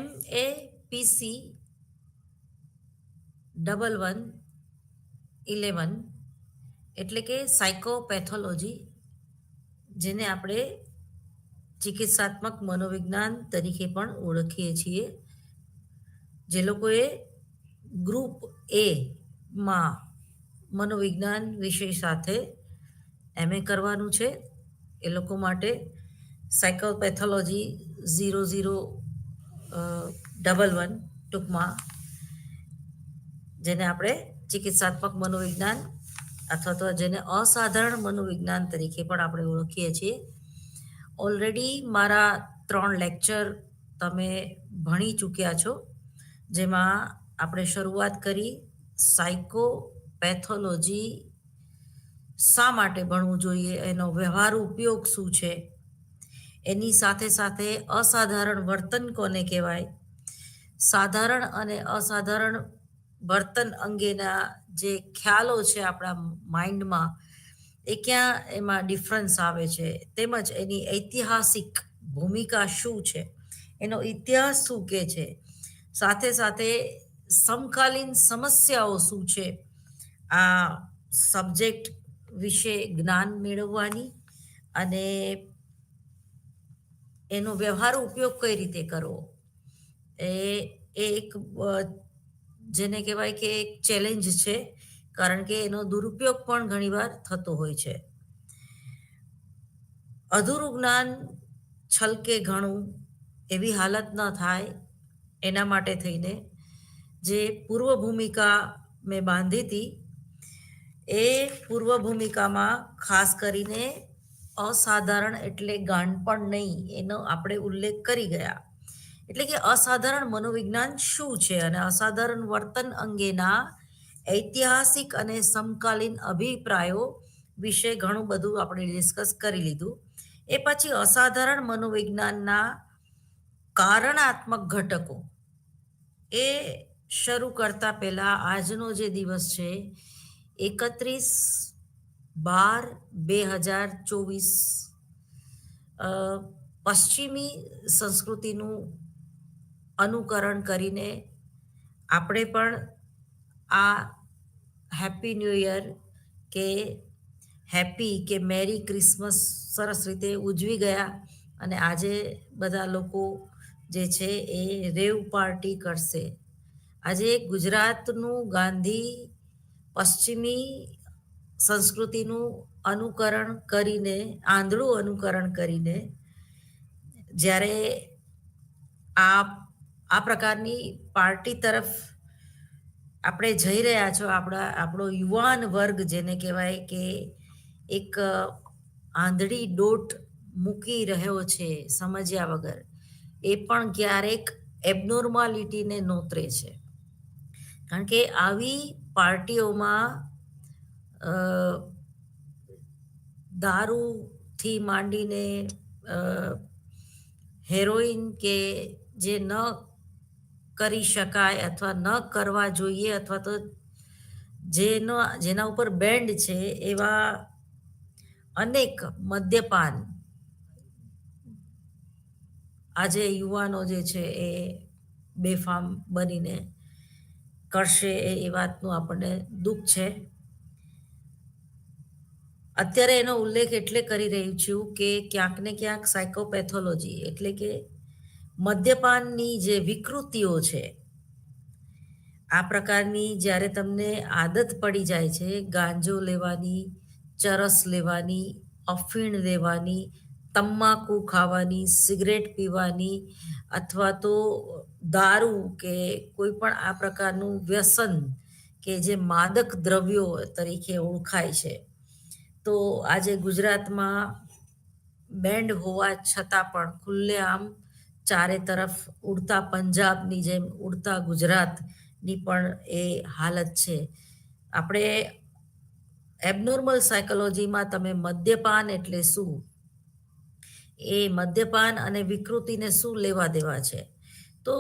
MAPC 1111 એટલે કે સાયકોપેથોલોજી, જેને આપણે ચિકિત્સાત્મક મનોવિજ્ઞાન તરીકે પણ ઓળખીએ છીએ. જે લોકોએ ગ્રુપ માં મનોવિજ્ઞાન વિષય સાથે MA કરવાનું છે એ લોકો માટે સાયકોપેથોલોજી 0011 ટૂંકમાં, જેને આપણે ચિકિત્સાત્મક મનોવિજ્ઞાન અથવા તો જેને અસાધારણ મનોવિજ્ઞાન તરીકે પણ આપણે ઓળખીએ છીએ. ઓલરેડી મારા 3 લેક્ચર તમે ભણી ચૂક્યા છો, જેમાં આપણે શરૂઆત કરી સાયકોપેથોલોજી શા માટે ભણવું જોઈએ, એનો વ્યવહારુ ઉપયોગ શું છે, એની સાથે સાથે અસાધારણ વર્તન કોને કહેવાય, સાધારણ અને અસાધારણ વર્તન અંગેના જે ખ્યાલો છે આપણા માઇન્ડમાં, એ ક્યાં એમાં ડિફરન્સ આવે છે, તેમજ એની ઐતિહાસિક ભૂમિકા શું છે, એનો ઇતિહાસ શું કહે છે, સાથે સાથે સમકાલીન સમસ્યાઓ શું છે, આ સબ્જેક્ટ વિશે જ્ઞાન મેળવવાની અને એનો વ્યવહારુ ઉપયોગ કઈ રીતે કરવો, એ એક જેને કહેવાય કે એક ચેલેન્જ છે, કારણ કે એનો દુરુપયોગ પણ ઘણીવાર થતો હોય છે. અધૂરું જ્ઞાન છલકે ઘણું એવી હાલત ન થાય, એના માટે થઈને જે પૂર્વ ભૂમિકા મેં બાંધી હતી, એ પૂર્વ ભૂમિકામાં ખાસ કરીને અસાધારણ એટલે ગાંડપણ નહીં, એનો આપણે ઉલ્લેખ કરી ગયા. એટલે કે અસાધારણ મનોવિજ્ઞાન શું છે અને અસાધારણ વર્તન અંગેના ઐતિહાસિક અને સમકાલીન અભિપ્રાયો વિશે ઘણું બધું આપણે ડિસ્કસ કરી લીધું. એ પછી અસાધારણ મનોવિજ્ઞાનના કારણાત્મક ઘટકો એ શરૂ કરતા પહેલા આજનો જે દિવસ છે 31/12/2024, પશ્ચિમી સંસ્કૃતિનું અનુકરણ કરીને આપણે પણ આ હેપી ન્યૂ યર કે હેપી કે મેરી ક્રિસમસ સરસ રીતે ઉજવી ગયા, અને આજે બધા લોકો જે છે એ રેવ પાર્ટી કરશે. આજે ગુજરાતનું ગાંધી પશ્ચિમી સંસ્કૃતિનું અનુકરણ કરીને, આંધળું અનુકરણ કરીને, જ્યારે આ પ્રકારની પાર્ટી તરફ આપણે જઈ રહ્યા છો, આપણો યુવાન વર્ગ જેને કહેવાય કે એક આંધળી દોટ મૂકી રહ્યો છે સમજ્યા વગર, એ પણ ક્યારેક એબનોર્માલિટીને નોતરે છે. કારણ કે આવી પાર્ટીઓમાં દારૂથી માંડીને હેરોઈન કે જે ન કરી શકાય અથવા ન કરવા જોઈએ, અથવા તો જેના ઉપર બેન્ડ છે, એવા અનેક મદ્યપાન આજે યુવાનો જે છે એ બેફામ બનીને કરશે, એ વાતનું આપણને દુઃખ છે. અત્યારે એનો ઉલ્લેખ એટલે કરી રહી છું કે ક્યાંક ને ક્યાંક સાયકોપેથોલોજી એટલે કે મદ્યપાનની જે વિકૃતિઓ છે, આ પ્રકારની જ્યારે તમને આદત પડી જાય છે ગાંજો લેવાની, ચરસ લેવાની, અફીણ લેવાની, તમાકુ ખાવાની, સિગરેટ પીવાની, અથવા તો દારૂ કે કોઈ પણ આ પ્રકારનું વ્યસન કે જે માદક દ્રવ્યો તરીકે ઓળખાય છે, તો આજે ગુજરાતમાં બેન્ડ હોવા છતાં પણ ખુલ્લેઆમ ચારે તરફ ઉડતા પંજાબની જેમ ઉડતા ગુજરાતની પણ એ હાલત છે. આપણે એબનોર્મલ સાયકોલોજીમાં તમે મદ્યપાન એટલે શું, એ મદ્યપાન અને વિકૃતિને શું લેવા દેવા છે, તો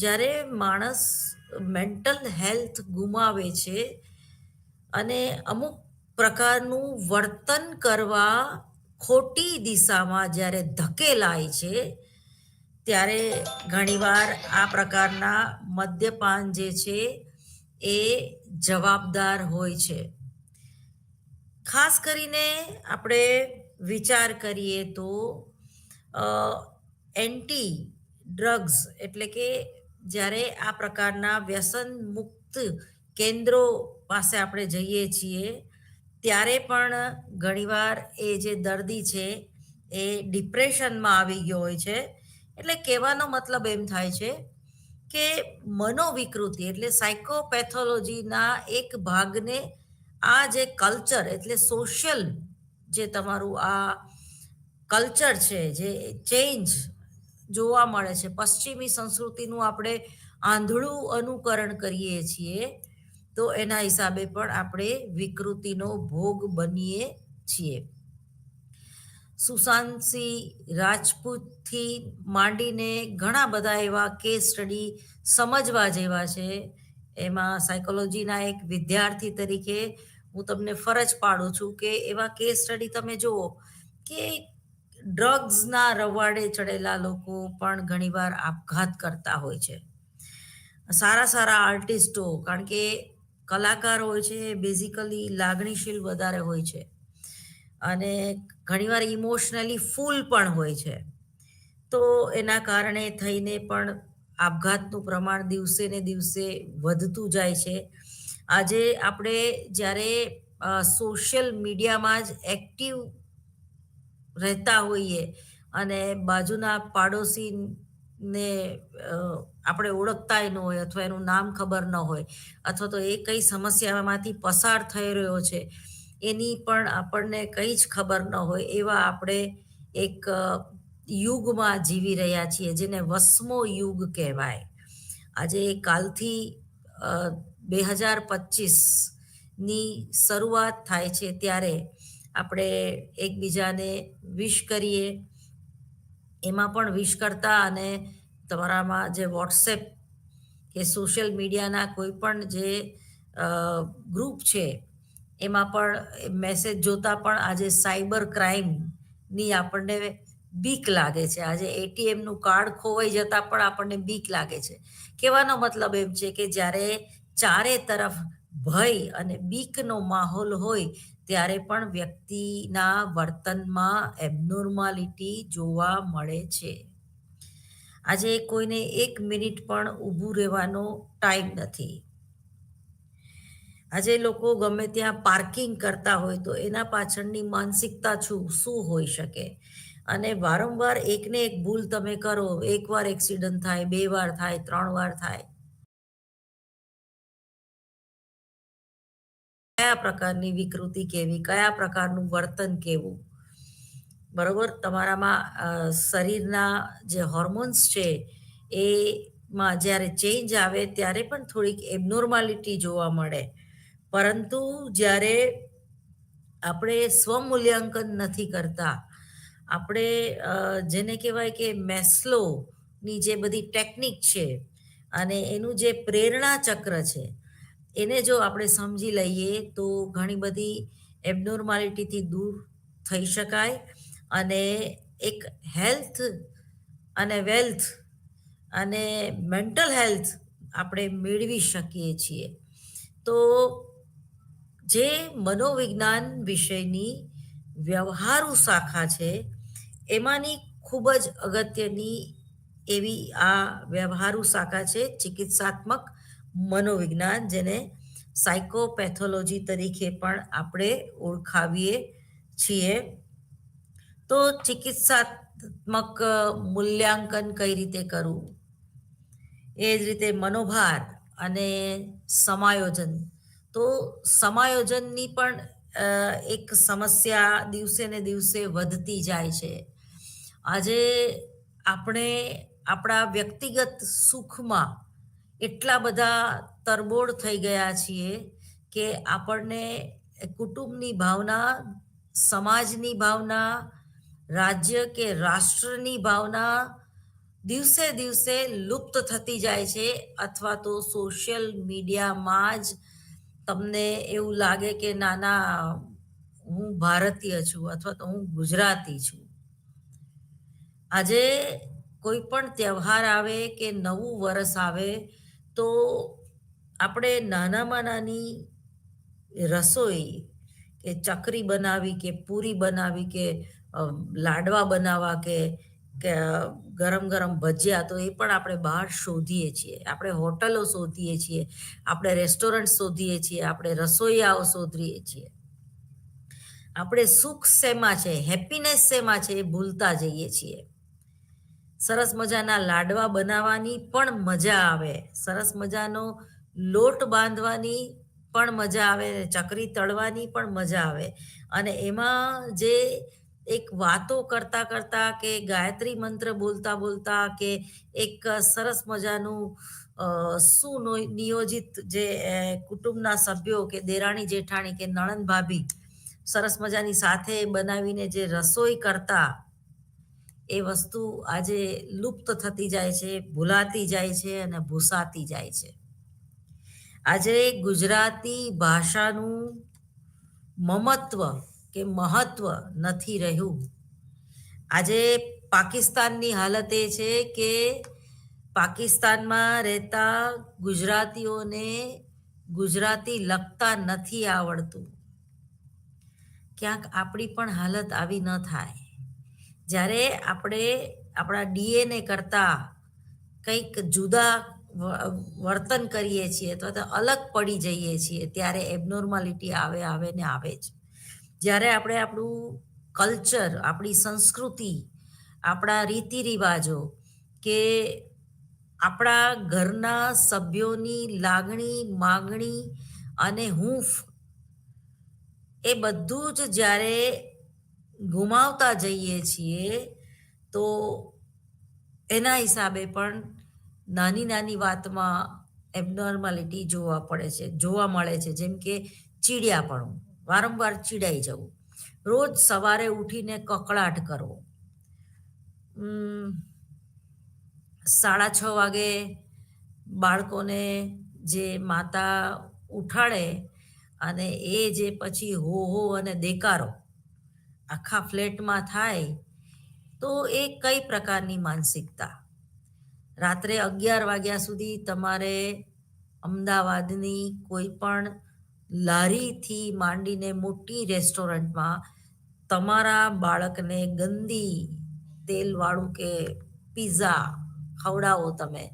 જ્યારે માણસ મેન્ટલ હેલ્થ ગુમાવે છે અને અમુક પ્રકારનું વર્તન કરવા ખોટી દિશામાં જ્યારે ધકેલાય છે, ત્યારે ઘણીવાર આ પ્રકારના મદ્યપાન જે છે એ જવાબદાર હોય છે. ખાસ કરીને આપણે વિચાર કરીએ તો એન્ટી ડ્રગ્સ એટલે કે જ્યારે આ પ્રકારના વ્યસન મુક્ત કેન્દ્રો પાસે આપણે જઈએ છીએ ત્યારે પણ ઘણીવાર એ જે દર્દી છે એ ડિપ્રેશનમાં આવી ગયો હોય છે. એટલે કહેવાનો મતલબ એમ થાય છે કે મનોવિકૃતિ એટલે સાયકોપેથોલોજીના એક ભાગને આ જે કલ્ચર એટલે સોશિયલ જે તમારું આ કલ્ચર છે જે ચેન્જ જોવા મળે છે, પશ્ચિમી સંસ્કૃતિનું આપણે આંધળું અનુકરણ કરીએ છીએ તો એના હિસાબે પણ આપણે વિકૃતિનો ભોગ બનીએ છીએ. સુશાંતસિંહ રાજપૂતથી માંડીને ઘણા બધા એવા કેસ સ્ટડી સમજવા જેવા છે. એમાં સાયકોલોજીના એક વિદ્યાર્થી તરીકે હું તમને ફરજ પાડું છું કે એવા કેસ સ્ટડી તમે જુઓ કે ડ્રગ્સના રવાડે ચડેલા લોકો પણ ઘણીવાર આપઘાત કરતા હોય છે. સારા સારા આર્ટિસ્ટો, કારણ કે કલાકાર હોય છે બેઝિકલી લાગણીશીલ વધારે હોય છે અને ઘણીવાર ઇમોશનલી ફૂલ પણ હોય છે. તો એના કારણે થઈને પણ આપઘાતનું પ્રમાણ દિવસે ને દિવસે વધતું જાય છે. આજે આપણે જ્યારે સોશિયલ મીડિયામાં જ એક્ટિવ રહેતા હોઈએ અને બાજુના પાડોશીને આપણે ઓળખતા ન હોય અથવા એનું નામ ખબર ન હોય અથવા તો એ કઈ સમસ્યામાંથી પસાર થઈ રહ્યો છે એની પણ આપણને કંઈ જ ખબર ન હોય એવા આપણે એક યુગમાં જીવી રહ્યા છીએ જેને વસમો યુગ કહેવાય. આજે કાલથી 2025ની શરૂઆત થાય છે ત્યારે આપણે એકબીજાને વિશ કરીએ. એમાં પણ વિશ કરતા અને તમારામાં જે વોટ્સએપ કે સોશિયલ મીડિયાના કોઈ પણ જે ગ્રુપ છે એમાં પણ મેસેજ જોતા પણ આજે સાયબર ક્રાઇમની આપણને બીક લાગે છે. આજે એટીએમનું કાર્ડ ખોવાઈ જતાં પણ આપણને બીક લાગે છે. કહેવાનો મતલબ એમ છે કે જ્યારે ચારે તરફ ભય અને બીકનો માહોલ હોય ત્યારે પણ વ્યક્તિના વર્તનમાં એબનોર્માલિટી જોવા મળે છે. આજે કોઈને 1 મિનિટ પણ ઊભું રહેવાનો ટાઈમ નથી. આજે લોકો ગમે ત્યાં પાર્કિંગ કરતા હોય તો એના પાછળની માનસિકતા શું હોઈ શકે? અને વારંવાર એકને એક ભૂલ તમે કરો, એકવાર એક્સિડન્ટ થાય, 2 વાર થાય, 3 વાર થાય, કયા પ્રકારની વિકૃતિ કેવી, કયા પ્રકારનું વર્તન કેવું, બરોબર? તમારામાં શરીરના જે હોર્મોન્સ છે એમાં જ્યારે ચેન્જ આવે ત્યારે પણ થોડીક એબનોર્માલિટી જોવા મળે. પરંતુ જ્યારે આપણે સ્વમૂલ્યાંકન નથી કરતા, આપણે જેને કહેવાય કે મેસ્લોની જે બધી ટેકનિક છે અને એનું જે પ્રેરણા ચક્ર છે એને જો આપણે સમજી લઈએ તો ઘણી બધી એબનોર્માલિટીથી દૂર થઈ શકાય અને એક હેલ્થ અને વેલ્થ અને મેન્ટલ હેલ્થ આપણે મેળવી શકીએ છીએ. તો જે મનોવિજ્ઞાન વિષયની વ્યવહારુ શાખા છે એમાંની ખૂબ જ અગત્યની એવી આ વ્યવહારુ શાખા છે ચિકિત્સાત્મક મનોવિજ્ઞાન, જેને સાયકોપેથોલોજી તરીકે પણ આપણે ઓળખાવીએ છીએ. તો ચિકિત્સાત્મક મૂલ્યાંકન કઈ રીતે કરવું, એ જ રીતે મનોભાર અને સમાયોજન. તો સમાયોજનની પણ એક સમસ્યા દિવસે ને દિવસે વધતી જાય છે. આજે આપણે આપણા વ્યક્તિગત સુખમાં એટલા બધા તરબોળ થઈ ગયા છીએ કે આપણને કુટુંબની ભાવના, સમાજની ભાવના, રાજ્ય કે રાષ્ટ્રની ભાવના દિવસે દિવસે લુપ્ત થતી જાય છે. અથવા તો સોશિયલ મીડિયામાં જ તમને એવું લાગે કે ના ના, હું ભારતીય છું અથવા તો હું ગુજરાતી છું. આજે કોઈ પણ તહેવાર આવે કે નવું વરસ આવે તો આપણે નાનામાં નાની રસોઈ કે ચકરી બનાવી કે પૂરી બનાવી કે લાડવા બનાવવા કે ગરમ ગરમ ભજીયા તો એ પણ આપણે બહાર શોધીએ છીએ, આપણે હોટલો શોધીએ છીએ, આપણે રેસ્ટોરન્ટ શોધીએ છીએ, આપણે રસોઈયાઓ શોધીએ છીએ. આપણે સુખ શેમાં છે, હેપીનેસ શેમાં છે એ ભૂલતા જઈએ છીએ. સરસ મજાના લાડવા બનાવવાની પણ મજા આવે, સરસ મજાનો લોટ બાંધવાની પણ મજા આવે, ચકરી તળવાની પણ મજા આવે. અને એમાં જે એક વાતો કરતા કરતા કે ગાયત્રી મંત્ર બોલતા બોલતા કે એક સરસ મજાનું સુનિયોજિત જે કુટુંબના સભ્યો કે દેરાણી જેઠાણી કે નણંદ ભાભી સરસ મજાની સાથે બનાવીને જે રસોઈ કરતા, એ વસ્તુ આજે લુપ્ત થતી જાય છે, ભૂલાતી જાય છે અને ભૂસાતી જાય છે. આજે ગુજરાતી ભાષાનું મમત્વ કે મહત્વ નથી રહ્યું. આજે પાકિસ્તાનની હાલત એ છે કે પાકિસ્તાનમાં રહેતા ગુજરાતીઓને ગુજરાતી લખતા નથી આવડતું. ક્યાંક આપણી પણ હાલત આવી ન થાય. જ્યારે આપણે આપણા ડીએનએ કરતાં કંઈક જુદા વર્તન કરીએ છીએ અથવા તો અલગ પડી જઈએ છીએ ત્યારે એબનોર્માલિટી આવે ને આવે જ. જ્યારે આપણે આપણું કલ્ચર, આપણી સંસ્કૃતિ, આપણા રીતિ રિવાજો કે આપણા ઘરના સભ્યોની લાગણી, માગણી અને હૂંફ એ બધું જ જ્યારે ગુમાવતા જઈએ છીએ તો એના હિસાબે પણ નાની નાની વાતમાં એબનોર્માલિટી જોવા મળે છે. જેમ કે ચીડિયાપણું, વારંવાર ચીડાઈ જવું, રોજ સવારે ઉઠીને કકળાટ કરવો, 6:30 વાગે બાળકોને જે માતા ઉઠાડે અને એ જે પછી હો હો અને દેકારો આખા ફ્લેટમાં થાય તો એ કઈ પ્રકારની માનસિકતા. રાત્રે 11 વાગ્યા સુધી તમારે અમદાવાદની કોઈ પણ લારીથી માંડીને મોટી રેસ્ટોરન્ટમાં તમારા બાળકને ગંદી તેલવાળું કે પીઝા ખવડાવો. તમે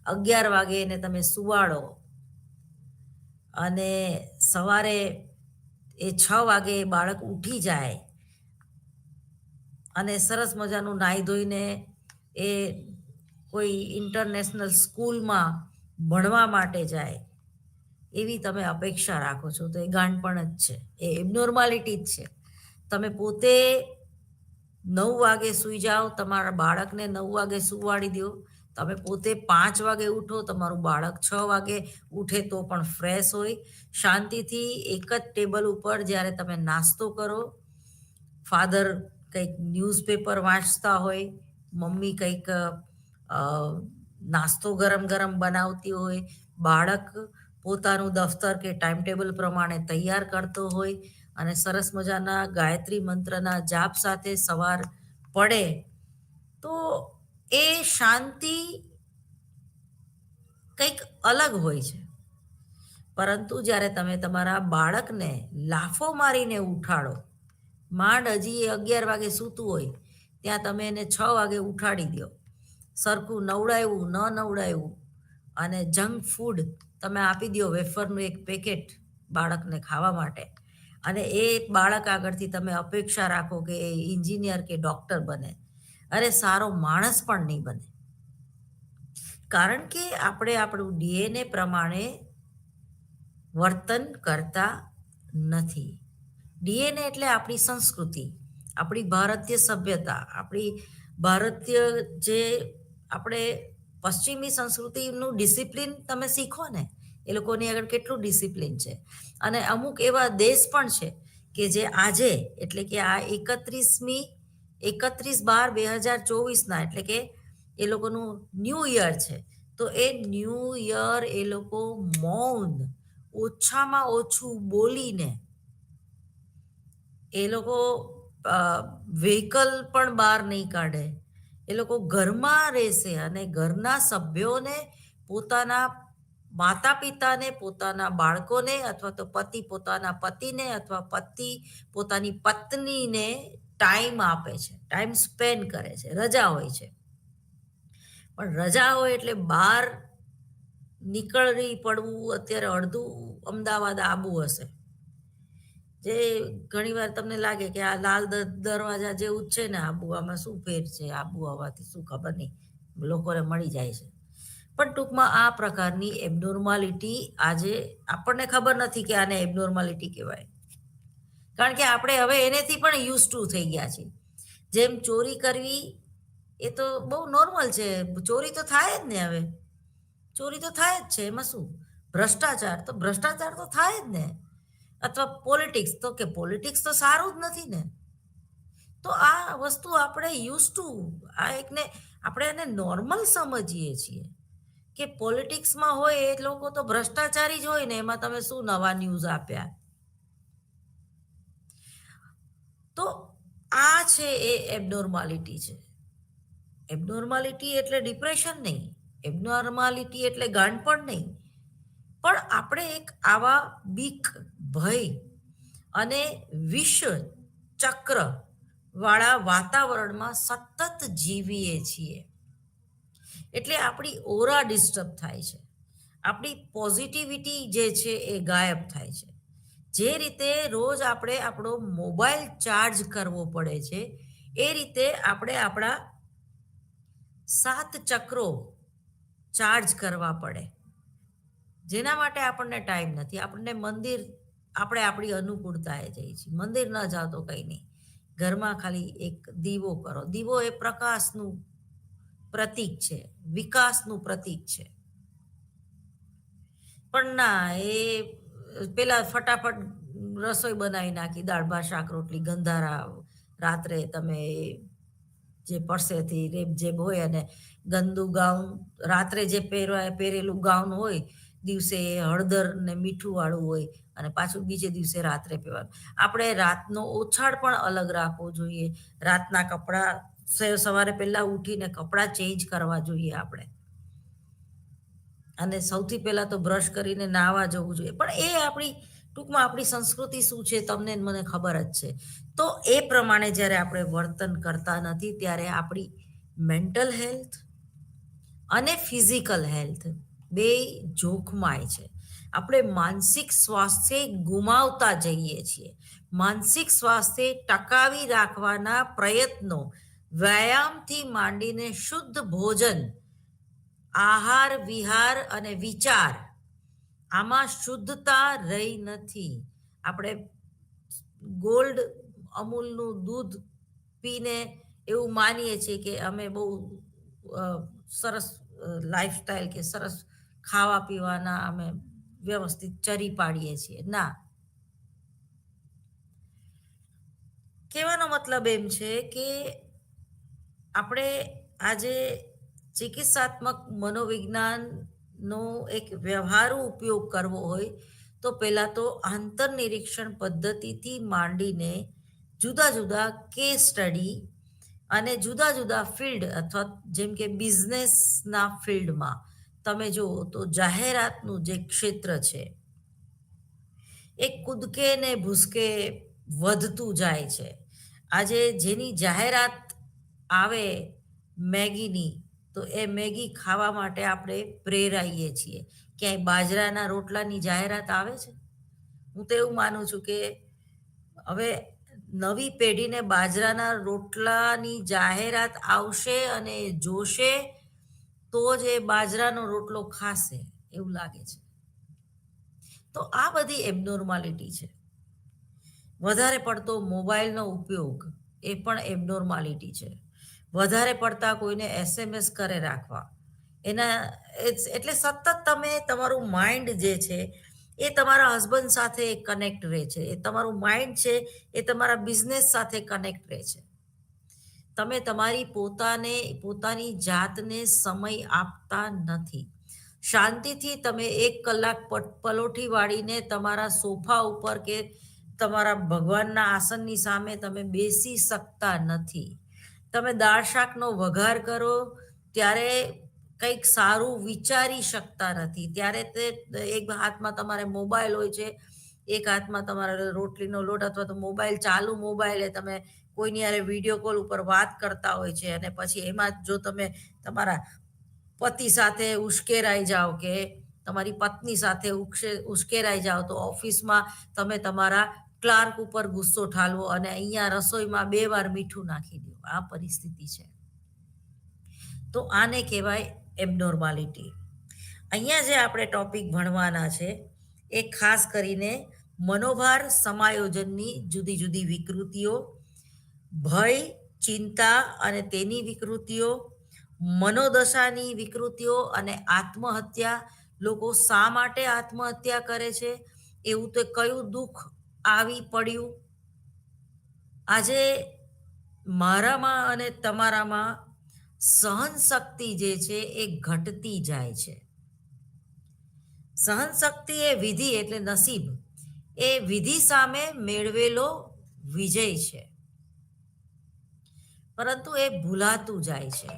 11 વાગે એને તમે સુવાડો અને સવારે એ 6 વાગે બાળક ઉઠી જાય અને સરસ મજાનું નાહી ધોઈને એ કોઈ ઇન્ટરનેશનલ સ્કૂલમાં ભણવા માટે જાય, એવી તમે અપેક્ષા રાખો છો તો એ ગાંડપણ જ છે, એ એબનોર્માલિટી જ છે. તમે પોતે 9 વાગે સૂઈ જાઓ, તમારા બાળકને 9 વાગે સુવાડી દો, તમે પોતે 5 વાગે ઉઠો, તમારું બાળક 6 વાગે ઉઠે તો પણ ફ્રેશ હોય, શાંતિથી એક જ ટેબલ ઉપર જ્યારે તમે નાસ્તો કરો, ફાધર કંઈક ન્યૂઝપેપર વાંચતા હોય, મમ્મી કંઈક નાસ્તો ગરમ ગરમ બનાવતી હોય, બાળક પોતાનું દફતર કે ટાઈમ ટેબલ પ્રમાણે તૈયાર કરતો હોય અને સરસ મજાના ગાયત્રી મંત્રના જાપ સાથે સવાર પડે તો એ શાંતિ કંઈક અલગ હોય છે. પરંતુ જ્યારે તમે તમારા બાળકને લાફો મારીને ઉઠાડો, માંડ હજી 11 વાગે સૂતું હોય ત્યાં તમે એને 6 વાગે ઉઠાડી દો, સરખું નવડાવ્યું ન નવડાવ્યું અને જંક ફૂડ તમે આપી દો, વેફરનું એક પેકેટ બાળકને ખાવા માટે, અને એ બાળક આગળથી તમે અપેક્ષા રાખો કે એ એન્જિનિયર કે ડૉક્ટર બને. અરે સારો માણસ પણ નહીં બને, કારણ કે આપણે આપણું ડીએનએ પ્રમાણે વર્તન કરતા નથી. ડીએનએ એટલે આપણી સંસ્કૃતિ, આપણી ભારતીય સભ્યતા, આપણી ભારતીય જે આપણે પશ્ચિમી સંસ્કૃતિનું ડિસિપ્લિન તમે શીખો ને, એ લોકોની આગળ કેટલું ડિસિપ્લિન છે. અને અમુક એવા દેશ પણ છે કે જે આજે એટલે કે આ 31/12/2024 એટલે કે એ લોકોનું ન્યૂ યર છે, તો એ ન્યૂ યર એ લોકો મૌન, ઓછામાં ઓછું બોલીને એ લોકો વ્હીકલ પણ બહાર નહીં કાઢે, એ લોકો ઘરમાં રહેશે અને ઘરના સભ્યોને, પોતાના માતા પિતાને, પોતાના બાળકોને, અથવા તો પતિ પોતાના પતિને, અથવા પતિ પોતાની પત્નીને ટાઈમ આપે છે, ટાઈમ સ્પેન્ડ કરે છે. રજા હોય છે, પણ રજા હોય એટલે બહાર નીકળી પડવું. અત્યારે અડધું અમદાવાદ આબુ હશે, જે ઘણીવાર તમને લાગે કે આ લાલ દરવાજા જેવું જ છે ને આબુ, આમાં શું ફેર છે, આબુ આવવાથી શું ખબર નહીં, લોકોને મળી જાય છે. પણ ટૂંકમાં આ પ્રકારની એબનોર્માલિટી આજે આપણને ખબર નથી કે આને એબનોર્માલિટી કહેવાય, કારણ કે આપણે હવે એનેથી પણ યુઝ ટુ થઈ ગયા છીએ. જેમ ચોરી કરવી એ તો બહુ નોર્મલ છે, ચોરી તો થાય જ ને, હવે ચોરી તો થાય જ છે, એમાં શું. ભ્રષ્ટાચાર તો થાય જ ને, અથવા પોલિટિક્સ તો કે પોલિટિક્સ તો સારું જ નથી ને. તો આ વસ્તુ આપણે યુઝ ટુ, આ એકને આપણે એને નોર્મલ સમજીએ છીએ કે પોલિટિક્સમાં હોય એ લોકો તો ભ્રષ્ટાચારી જ હોય ને, એમાં તમે શું નવા ન્યૂઝ આપ્યા. તો આ છે એ એબનોર્માલિટી છે. એબનોર્માલિટી એટલે ડિપ્રેશન નહીં, એબનોર્માલિટી એટલે ગાંડપણ નહીં, પણ આપણે એક આવા બીક, ભય અને વિષ ચક્ર વાળા વાતાવરણમાં સતત જીવીએ છીએ. એટલે આપણી ઓરા ડિસ્ટર્બ થાય છે, આપણી પોઝિટિવિટી જે છે એ ગાયબ થાય છે. જે રીતે રોજ આપણે આપણો મોબાઈલ ચાર્જ કરવો પડે છે, એ રીતે આપણે આપણા 7 ચક્રો ચાર્જ કરવા પડે, જેના માટે આપણને ટાઈમ નથી. આપણને મંદિર, આપણે આપણી અનુકૂળતાએ જઈએ છીએ. મંદિર ન જાઓ તો કંઈ નહીં, ઘરમાં ખાલી એક દીવો કરો. દીવો એ પ્રકાશનું પ્રતીક છે, વિકાસનું પ્રતીક છે. પણ ના, એ પેલા ફટાફટ રસોઈ બનાવી નાખી, દાળ ભાત શાક રોટલી, ગંધારા, રાત્રે તમે જે પરસેથી રેબઝેબ હોય અને ગંદુ ગાઉન, રાત્રે જે પહેરેલું ગાઉન હોય, દિવસે હળદર ને મીઠું વાળું હોય, અને પાછું બીજે દિવસે રાત્રે પહેરવાનું. આપણે રાતનો ઓછાડ પણ અલગ રાખવો જોઈએ. રાતના કપડાં સવારે પહેલા ઉઠીને કપડાં ચેન્જ કરવા જોઈએ આપણે, અને સૌથી પહેલા તો બ્રશ કરીને નાહવા જવું જોઈએ. પણ એ આપણી ટૂંકમાં આપણી સંસ્કૃતિ શું છે તમને મને ખબર જ છે. તો એ પ્રમાણે જ્યારે આપણે વર્તન કરતા નથી, ત્યારે આપણી મેન્ટલ હેલ્થ અને ફિઝિકલ હેલ્થ બે જોખમાય છે. આપણે માનસિક સ્વાસ્થ્ય ગુમાવતા જઈએ છીએ. માનસિક સ્વાસ્થ્ય ટકાવી રાખવાના પ્રયત્નો, વ્યાયામથી માંડીને શુદ્ધ ભોજન, આહાર વિહાર અને વિચાર, આમાં શુદ્ધતા રહી નથી. આપણે ગોલ્ડ અમૂલનું દૂધ પીને એવું માનીએ છીએ કે અમે બહુ સરસ લાઈફસ્ટાઈલ કે સરસ ખાવા પીવાના અમે વ્યવસ્થિત ચરી પાડીએ છીએ. ના, કહેવાનો મતલબ એમ છે કે આપણે આજે ચિકિત્સાત્મક મનોવિજ્ઞાનનો એક વ્યવહારુ ઉપયોગ કરવો હોય તો પહેલાં તો આંતરનિરીક્ષણ પદ્ધતિથી માંડીને જુદા જુદા કેસ સ્ટડી અને જુદા જુદા ફિલ્ડ, અથવા જેમ કે બિઝનેસના ફિલ્ડમાં તમે જુઓ તો જાહેરાતનું જે ક્ષેત્ર છે એ કૂદકે ને ભૂસકે વધતું જાય છે. આજે જેની જાહેરાત આવે મેગીની, તો એ મેગી ખાવા માટે આપણે પ્રેરાઈએ છીએ. ક્યાંય બાજરાના રોટલાની જાહેરાત આવે છે? હું તો એવું માનું છું કે હવે નવી પેઢીને બાજરાના રોટલાની જાહેરાત આવશે અને એ જોશે તો જ એ બાજરાનો રોટલો ખાશે, એવું લાગે છે. તો આ બધી એબનોર્માલિટી છે. વધારે પડતો મોબાઈલનો ઉપયોગ એ પણ એબનોર્માલિટી છે. વધારે પડતા કોઈને SMS કરે રાખવા, એના એટલે સતત તમે તમારું માઇન્ડ જે છે એ તમારા હસબન્ડ સાથે કનેક્ટ રહે છે, એ તમારું માઇન્ડ છે એ તમારા બિઝનેસ સાથે કનેક્ટ રહે છે. તમે તમારી પોતાની જાતને સમય આપતા નથી. શાંતિથી તમે 1 કલાક પલોઠી વાળીને તમારા સોફા ઉપર કે તમારા ભગવાનના આસનની સામે તમે બેસી શકતા નથી. તમે દાળ શાકનો વઘાર કરો ત્યારે કંઈક સારું વિચારી શકતા નથી. ત્યારે તે એક હાથમાં તમારે મોબાઈલ હોય છે, એક હાથમાં તમારે રોટલીનો લોટ અથવા તો મોબાઈલ ચાલુ મોબાઈલે તમે કોઈની હારે વિડીયો કોલ ઉપર વાત કરતા હોય છે અને પછી એમાં જો તમે તમારા પતિ સાથે ઉશ્કેરાઈ જાઓ કે તમારી પત્ની સાથે ઉશ્કેરાઈ જાઓ તો ઓફિસમાં તમે તમારા ક્લાર્ક ઉપર ગુસ્સો ઠાલવો અને અહીંયા રસોઈમાં 2 વાર મીઠું નાખી દો. આ પરિસ્થિતિ છે. તો આને કહેવાય એબનોર્માલિટી. અહીંયા જે આપણે ટોપિક ભણવાના છે એ ખાસ કરીને મનોભાર સમાયોજનની જુદી જુદી વિકૃતિઓ, ભય, ચિંતા અને તેની વિકૃતિઓ, મનોદશાની વિકૃતિઓ અને આત્મહત્યા. લોકો શા માટે આત્મહત્યા કરે છે? એવું તો કયું દુઃખ આવી પડ્યું? આજે મારામાં અને તમારામાં સહન શક્તિ જે છે એ ઘટતી જાય છે. સહન શક્તિ એ વિધિ એટલે નસીબ, એ વિધિ સામે મેળવેલો વિજય છે, પરંતુ એ ભૂલાતું જાય છે.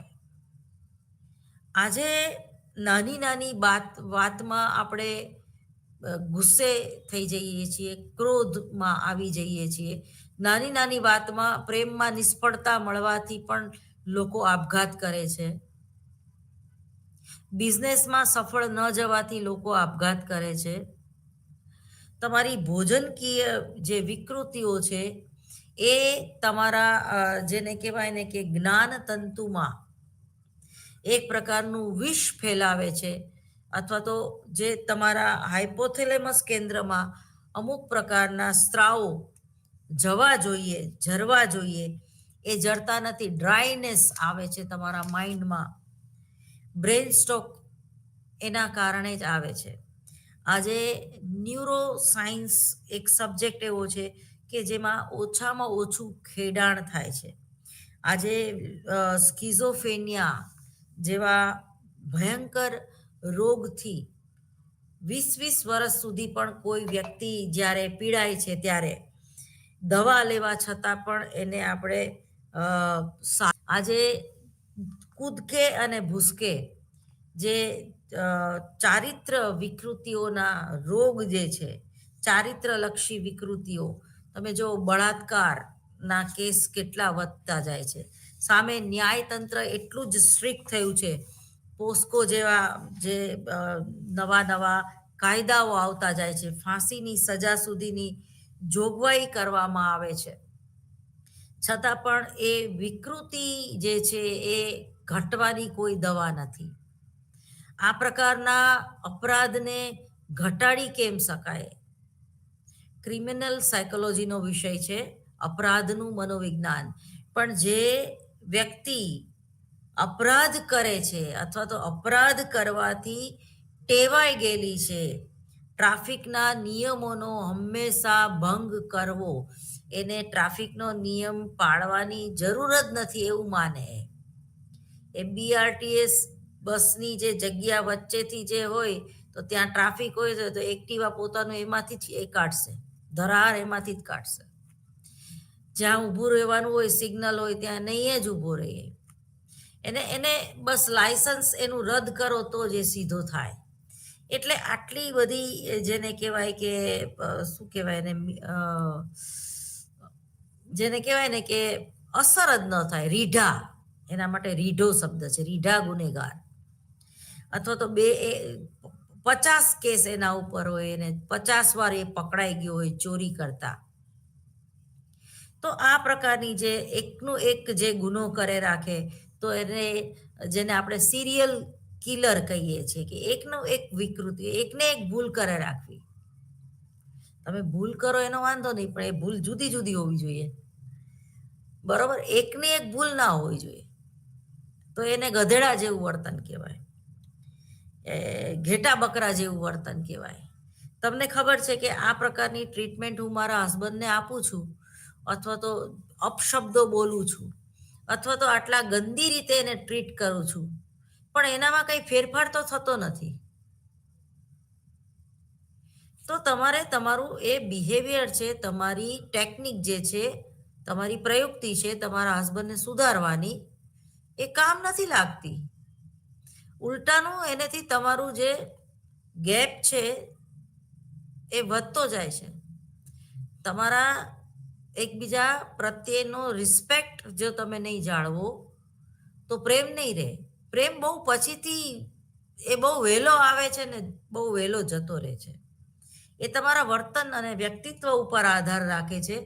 આજે નાની નાની વાતમાં આપણે ગુસ્સે થઈ જઈએ છીએ, ક્રોધમાં આવી જઈએ છીએ. નાની નાની વાતમાં પ્રેમમાં નિષ્ફળતા મળવાથી પણ લોકો આપઘાત કરે છે. બિઝનેસમાં સફળ ન જવાથી લોકો આપઘાત કરે છે. તમારી ભોજનકીય જે વિકૃતિઓ છે એ તમારા જેને કહેવાય ને કે જ્ઞાન તંતુમાં એક પ્રકારનું વિષ ફેલાવે છે, અથવા તો જે તમારા હાઇપોથેલેમસ કેન્દ્રમાં અમુક પ્રકારના સ્ત્રાવો ઝરવા જોઈએ એ જરતા નથી. ડ્રાયનેસ આવે છે તમારા માઇન્ડમાં, બ્રેન સ્ટ્રોક એના કારણે જ આવે છે. આજે ન્યુરો સાયન્સ એક સબ્જેક્ટ એવો છે કે જેમાં ઓછામાં ઓછું ખેડાણ થાય છે. આજે સ્કિઝોફેનિયા જેવા ભયંકર રોગથી 20-20 વર્ષ સુધી પણ કોઈ વ્યક્તિ જ્યારે પીડાય છે ત્યારે દવા લેવા છતાં પણ એને આપણે આજે કૂદકે અને ભૂસકે જે ચારિત્ર વિકૃતિઓના રોગ જે છે, ચારિત્રલક્ષી વિકૃતિઓ, તમે જો બળાત્કારના કેસ કેટલા વધતા જાય છે. સામે ન્યાયતંત્ર એટલું જ સ્ટ્રિક્ટ થયું છે. પોસ્કો જેવા જે નવા નવા કાયદાઓ આવતા જાય છે, ફાંસીની સજા સુધીની જોગવાઈ કરવામાં આવે છે, છતાં પણ એ વિકૃતિ જે છે એ ઘટવાની કોઈ દવા નથી. આ પ્રકારના અપરાધને ઘટાડી કેમ શકાય? ક્રિમિનલ સાયકોલોજીનો વિષય છે, અપરાધનું મનોવિજ્ઞાન. પણ જે વ્યક્તિ અપરાધ કરે છે અથવા તો અપરાધ કરવાથી ટેવાઈ ગયેલી છે, ટ્રાફિકના નિયમોનો હંમેશા ભંગ કરવો, એને ટ્રાફિકનો નિયમ પાળવાની જરૂર જ નથી એવું માને. એ બીઆરટીએસ બસની જે જગ્યા વચ્ચેથી જે હોય તો ત્યાં ટ્રાફિક હોય તો એક્ટિવા પોતાનું એમાંથી જ એ કાઢશે, ધરાર એમાંથી જ કાઢશે. જ્યાં ઊભું રહેવાનું હોય, સિગ્નલ હોય ત્યાં નહીં જ ઊભો રહે. એને બસ લાયસન્સ એનું રદ કરો તો જ એ સીધો થાય. એટલે આટલી બધી જેને કહેવાય કે શું કહેવાય ને, જેને કહેવાય ને કે અસર જ ન થાય. રીઢા, એના માટે રીઢો શબ્દ છે, રીઢા ગુનેગાર. અથવા તો 50 કેસ એના ઉપર હોય અને 50 વાર એ પકડાઈ ગયો હોય ચોરી કરતા. તો આ પ્રકારની જે એકનું એક જે ગુનો કરે રાખે તો એને જેને આપણે સિરિયલ કિલર કહીએ છીએ કે એકનું એક વિકૃતિ, એકને એક ભૂલ કરે રાખવી. તમે ભૂલ કરો એનો વાંધો નહીં, પણ એ ભૂલ જુદી જુદી હોવી જોઈએ, બરોબર? એકની એક ભૂલ ના હોવી જોઈએ. તો એને ગધેડા જેવું વર્તન કહેવાય, ઘેટા બકરા જેવું વર્તન કહેવાય. તમને ખબર છે કે આ પ્રકારની ટ્રીટમેન્ટ હું મારા હસબન્ડને આપું છું, અથવા તો અપશબ્દો બોલું છું, અથવા તો આટલા ગંદી રીતે એને ટ્રીટ કરું છું, પણ એનામાં કંઈ ફેરફાર તો થતો નથી. તો તમારે તમારું એ બિહેવિયર છે, તમારી ટેકનિક જે છે, તમારી પ્રયુક્તિ છે તમારા હસબન્ડને સુધારવાની, એ કામ નથી લાગતી. ઉલટાનું એનાથી તમારું જે ગેપ છે એ વધતો જાય છે. તમારા એકબીજા પ્રત્યેનો રિસ્પેક્ટ જો તમે નહીં જાળવો તો પ્રેમ નહીં રહે. પ્રેમ બહુ પછીથી, એ બહુ વહેલો આવે છે ને બહુ વહેલો જતો રહે છે. એ તમારા વર્તન અને વ્યક્તિત્વ ઉપર આધાર રાખે છે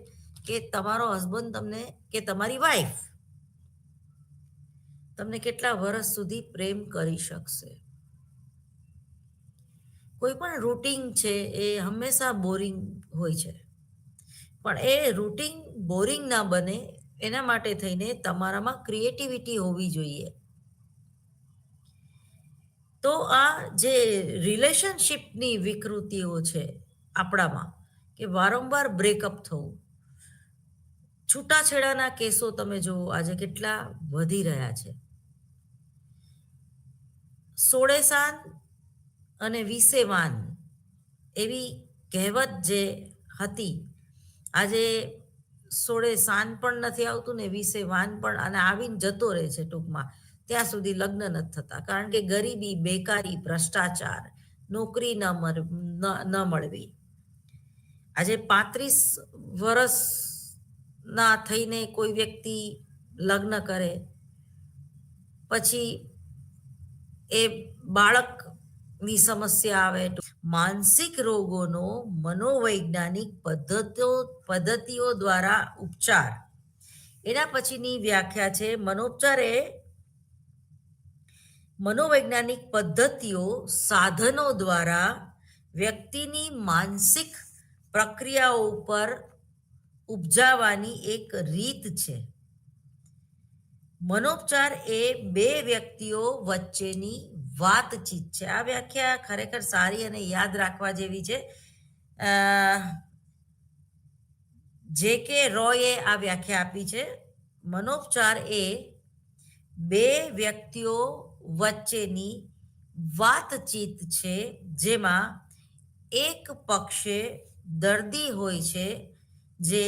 કે તમારો હસબન્ડ તમને કે તમારી વાઈફ તમને કેટલા વર્ષ સુધી પ્રેમ કરી શકશે. કોઈ પણ રૂટિન છે એ હંમેશા બોરિંગ હોય છે, પણ એ રૂટિન બોરિંગ ના બને એના માટે થઈને તમારામાં ક્રિએટિવિટી હોવી જોઈએ. તો આ જે રિલેશનશિપની વિકૃતિઓ છે આપણામાં, કે વારંવાર બ્રેકઅપ થવું, છૂટાછેડાના કેસો તમે જુઓ આજે કેટલા વધી રહ્યા છે. 16 સાન અને 20 વાન એવી કહેવત જે હતી, આજે 16 સાન પણ નથી આવતું ને 20 વાન પણ, અને આવીને જતો રહે છે ટૂંકમાં. ત્યાં સુધી લગ્ન નથી થતા, કારણ કે ગરીબી, બેકારી, ભ્રષ્ટાચાર, નોકરી ન મળવી. આજે 35 વર્ષના થઈને કોઈ વ્યક્તિ લગ્ન કરે પછી એ બાળકની સમસ્યા આવે. માનસિક રોગોનો મનોવૈજ્ઞાનિક પદ્ધતિઓ દ્વારા ઉપચાર. એના પછીની વ્યાખ્યા છે, મનોપચાર એ મનોવૈજ્ઞાનિક પદ્ધતિઓ, સાધનો દ્વારા વ્યક્તિની માનસિક પ્રક્રિયાઓ ઉપર ઉપજાવવાની એક રીત છે. મનોપચાર એ બે વ્યક્તિઓ વચ્ચેની વાતચીત છે. આ વ્યાખ્યા ખરેખર સારી અને યાદ રાખવા જેવી છે. જે.કે. રોયે આ વ્યાખ્યા આપી છે. મનોપચાર એ બે વ્યક્તિઓ વચ્ચેની વાતચીત છે જેમાં એક પક્ષે દર્દી હોય છે જે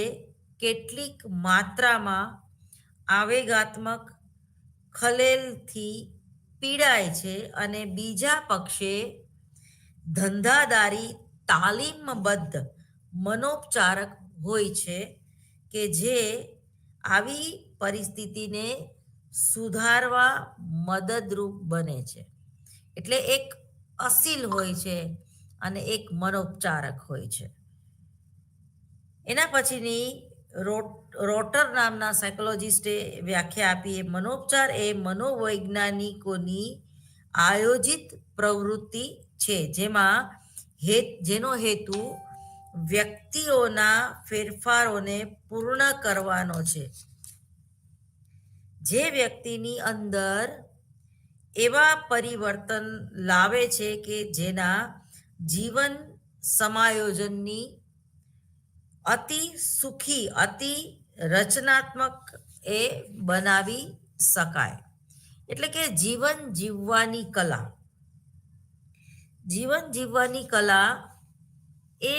કેટલીક માત્રામાં આવેગાત્મક ખલેલથી પીડાય છે, અને બીજા પક્ષે ધંધાદારી તાલીમબદ્ધ મનોપચારક હોય છે કે જે આવી પરિસ્થિતિને સુધારવા મદદરૂપ બને છે. એટલે એક અસીલ હોય છે અને એક મનોપચારક હોય છે. એના પછીની રોટર નામના સાયકોલોજિસ્ટે વ્યાખ્યા આપી, મનોપચાર એ મનોવૈજ્ઞાનિકોની આયોજિત પ્રવૃત્તિ છે જેનો હેતુ વ્યક્તિઓના ફેરફારોને પૂર્ણ કરવાનો છે. જે વ્યક્તિની અંદર એવા પરિવર્તન લાવે છે કે જેના જીવન સમાયોજનની અતિ સુખી, અતિ રચનાત્મક એ બનાવી શકાય. એટલે કે જીવન જીવવાની કલા. જીવન જીવવાની કલા એ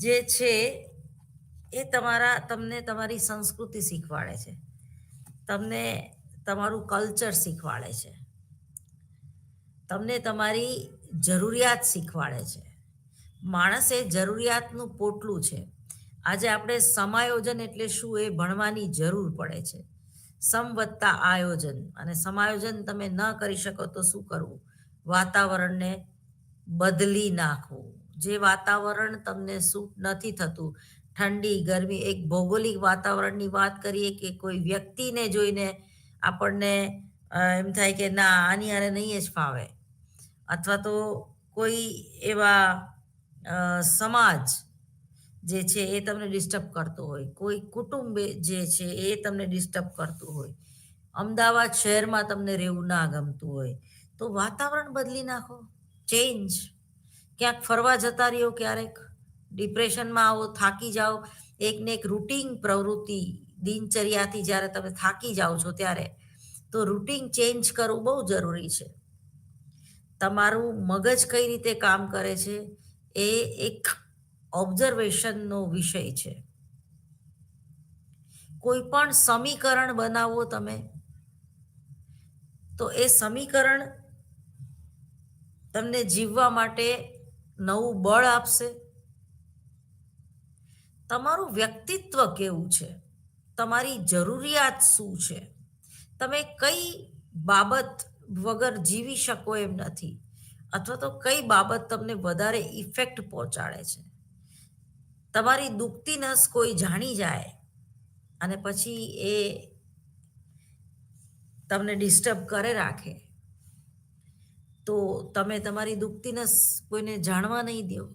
જે છે એ તમને તમારી સંસ્કૃતિ શીખવાડે છે, તમને તમારું કલ્ચર શીખવાડે છે, તમને તમારી જરૂરિયાત શીખવાડે છે. માણસ એ જરૂરિયાતનું પોટલું છે. આજે આપણે સમાયોજન એટલે શું એ ભણવાની જરૂર પડે છે. સમ વત્તા આયોજન, અને સમાયોજન તમે ન કરી શકો તો શું કરવું? વાતાવરણને બદલી નાખવું. જે વાતાવરણ તમને સૂટ નથી થતું, ઠંડી, ગરમી, એક ભૌગોલિક વાતાવરણની વાત કરીએ કે કોઈ વ્યક્તિને જોઈને આપણને એમ થાય કે ના, આની આને નહીં જ ફાવે, અથવા તો કોઈ એવા સમાજ જે છે એ તમને ડિસ્ટર્બ કરતો હોય, કોઈ કુટુંબ જે છે એ તમને ડિસ્ટર્બ કરતું હોય, અમદાવાદ શહેરમાં તમને રહેવું ના ગમતું હોય, તો વાતાવરણ બદલી નાખો, ચેન્જ. ક્યાંક ફરવા જતા રહ્યો, ક્યારેક ડિપ્રેશનમાં આવો, થાકી જાઓ, એકને એક રૂટીન પ્રવૃત્તિ દિનચર્યાથી જ્યારે તમે થાકી જાઓ છો ત્યારે તો રૂટીન ચેન્જ કરવું બહુ જરૂરી છે. તમારું મગજ કઈ રીતે કામ કરે છે એ એક ઓબ્ઝર્વેશનનો વિષય છે. કોઈ પણ સમીકરણ બનાવો તમે, તો એ સમીકરણ તમને જીવવા માટે નવું બળ આપશે. તમારું વ્યક્તિત્વ કેવું છે, તમારી જરૂરિયાત શું છે, તમે કઈ બાબત વગર જીવી શકો એમ નથી, અથવા તો કઈ બાબત તમને વધારે ઇફેક્ટ પહોંચાડે છે. તમારી દુખતી નસ કોઈ જાણી જાય અને પછી એ તમને ડિસ્ટર્બ કરે રાખે, તો તમે તમારી દુખતી નસ કોઈને જાણવા નહીં દો.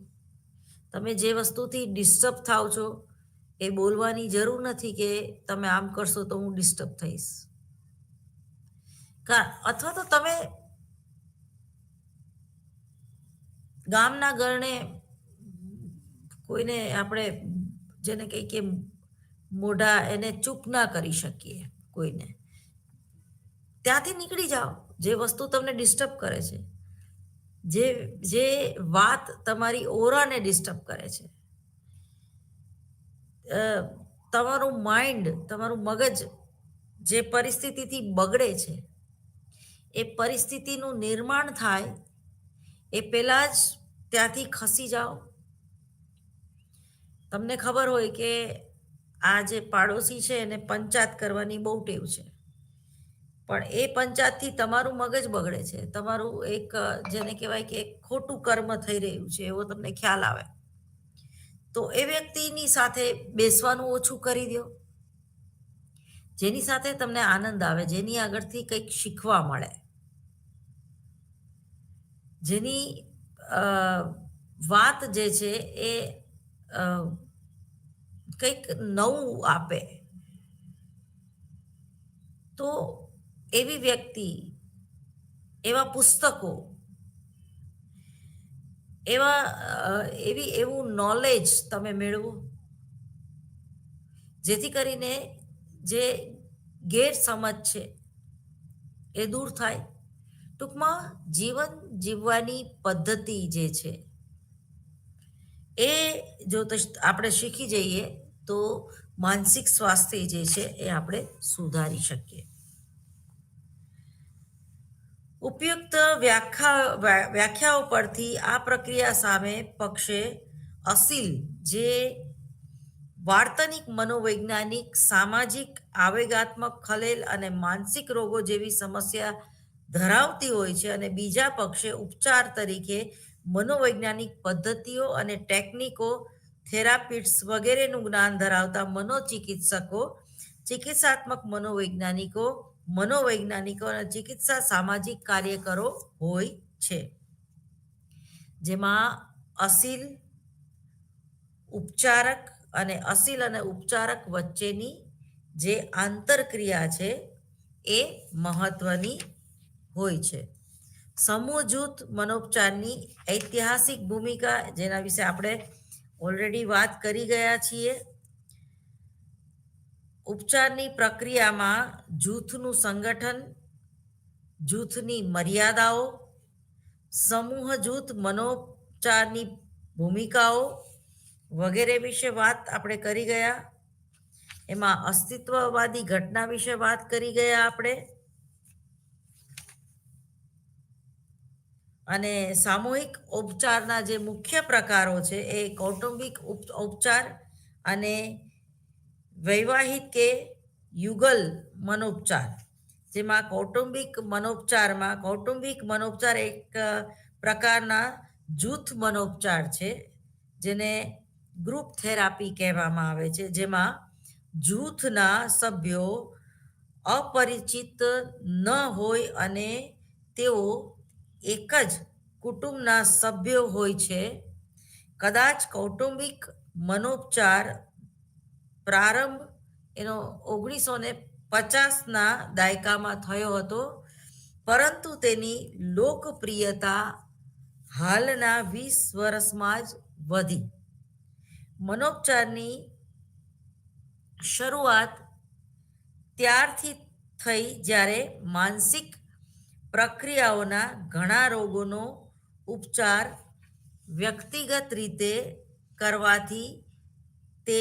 તમે જે વસ્તુથી ડિસ્ટર્બ થાવ છો એ બોલવાની જરૂર નથી કે તમે આમ કરશો તો હું ડિસ્ટર્બ થઈશ. અથવા તો તમે ગામના ગરણે કોઈને આપણે જેને કંઈ કે મોઢા એને ચૂપ ના કરી શકીએ કોઈને, ત્યાંથી નીકળી જાઓ. જે વસ્તુ તમને ડિસ્ટર્બ કરે છે, જે વાત તમારી ઓરાને ડિસ્ટર્બ કરે છે, તમારું માઇન્ડ, તમારું મગજ જે પરિસ્થિતિથી બગડે છે, એ પરિસ્થિતિનું નિર્માણ થાય એ પહેલાં જ ત્યાંથી ખસી જાઓ. તમને ખબર હોય કે આ જે પાડોશી છે એને પંચાયત કરવાની બહુ ટેવ છે, પણ એ પંચાયતથી તમારું મગજ બગડે છે, તમારું એક જેને કહેવાય કે એક ખોટું કર્મ થઈ રહ્યું છે એવો તમને ખ્યાલ આવે, તો એ વ્યક્તિની સાથે બેસવાનું ઓછું કરી દો. જેની સાથે તમને આનંદ આવે, જેની આગળથી કંઈક શીખવા મળે, જેની વાત જે છે એ કંઈક નવું આપે, તો એવી વ્યક્તિ, એવા પુસ્તકો, એવું નોલેજ તમે મેળવો, જેથી કરીને જે ગેરસમજ છે એ દૂર થાય. ટૂંકમાં જીવન જીવવાની પદ્ધતિ જે છે એ જો આપણે શીખી જઈએ તો માનસિક સ્વાસ્થ્ય જે છે એ આપણે સુધારી શકીએ. ઉપયુક્ત વ્યાખ્યાઓ પરથી આ પ્રક્રિયા સામે પક્ષે અસીલ જે વાર્તનિક, મનોવૈજ્ઞાનિક, સામાજિક, આવેગાત્મક ખલેલ અને માનસિક રોગો જેવી સમસ્યા ધરાવતી હોય છે, અને બીજા પક્ષે ઉપચાર તરીકે મનોવૈજ્ઞાનિક પદ્ધતિઓ અને ટેકનિકો, થેરાપિસ્ટ વગેરેનું જ્ઞાન ધરાવતા મનોચિકિત્સકો, ચિકિત્સાત્મક મનોવૈજ્ઞાનિકો અને ચિકિત્સા સામાજિક કાર્યકરો હોય છે, જેમાં અસીલ, ઉપચારક અને અસીલ અને ઉપચારક વચ્ચેની જે આંતરક્રિયા છે એ મહત્વની હોય છે. સમૂહ જૂથ મનોપચારની ઐતિહાસિક ભૂમિકા, જેના વિશે આપણે ઓલરેડી વાત કરી ગયા છીએ. ઉપચારની પ્રક્રિયામાં જૂથનું સંગઠન, જૂથની મર્યાદાઓ, સમૂહ જૂથ મનોપચારની ભૂમિકાઓ વગેરે વિશે વાત આપણે કરી ગયા. એમાં અસ્તિત્વવાદી ઘટના વિશે વાત કરી ગયા આપણે, અને સામૂહિક ઉપચારના જે મુખ્ય પ્રકારો છે એ કૌટુંબિક ઉપચાર અને વૈવાહિક કે યુગલ મનોપચાર. જેમાં કૌટુંબિક મનોપચાર એક પ્રકારના જૂથ મનોપચાર છે, જેને ગ્રુપ થેરાપી કહેવામાં આવે છે, જેમાં જૂથના સભ્યો અપરિચિત ન હોય અને તેઓ એક જ કુટુંબના સભ્યો હોય છે. કદાચ કૌટુંબિક મનોપચાર પ્રારંભ એનો 1950ના દાયકામાં થયો હતો, પરંતુ તેની લોકપ્રિયતા હાલના 20 વર્ષમાં જ વધી. મનોપચારની શરૂઆત ત્યારથી થઈ જ્યારે માનસિક પ્રક્રિયાઓના ઘણા રોગોનો ઉપચાર વ્યક્તિગત રીતે કરવાથી તે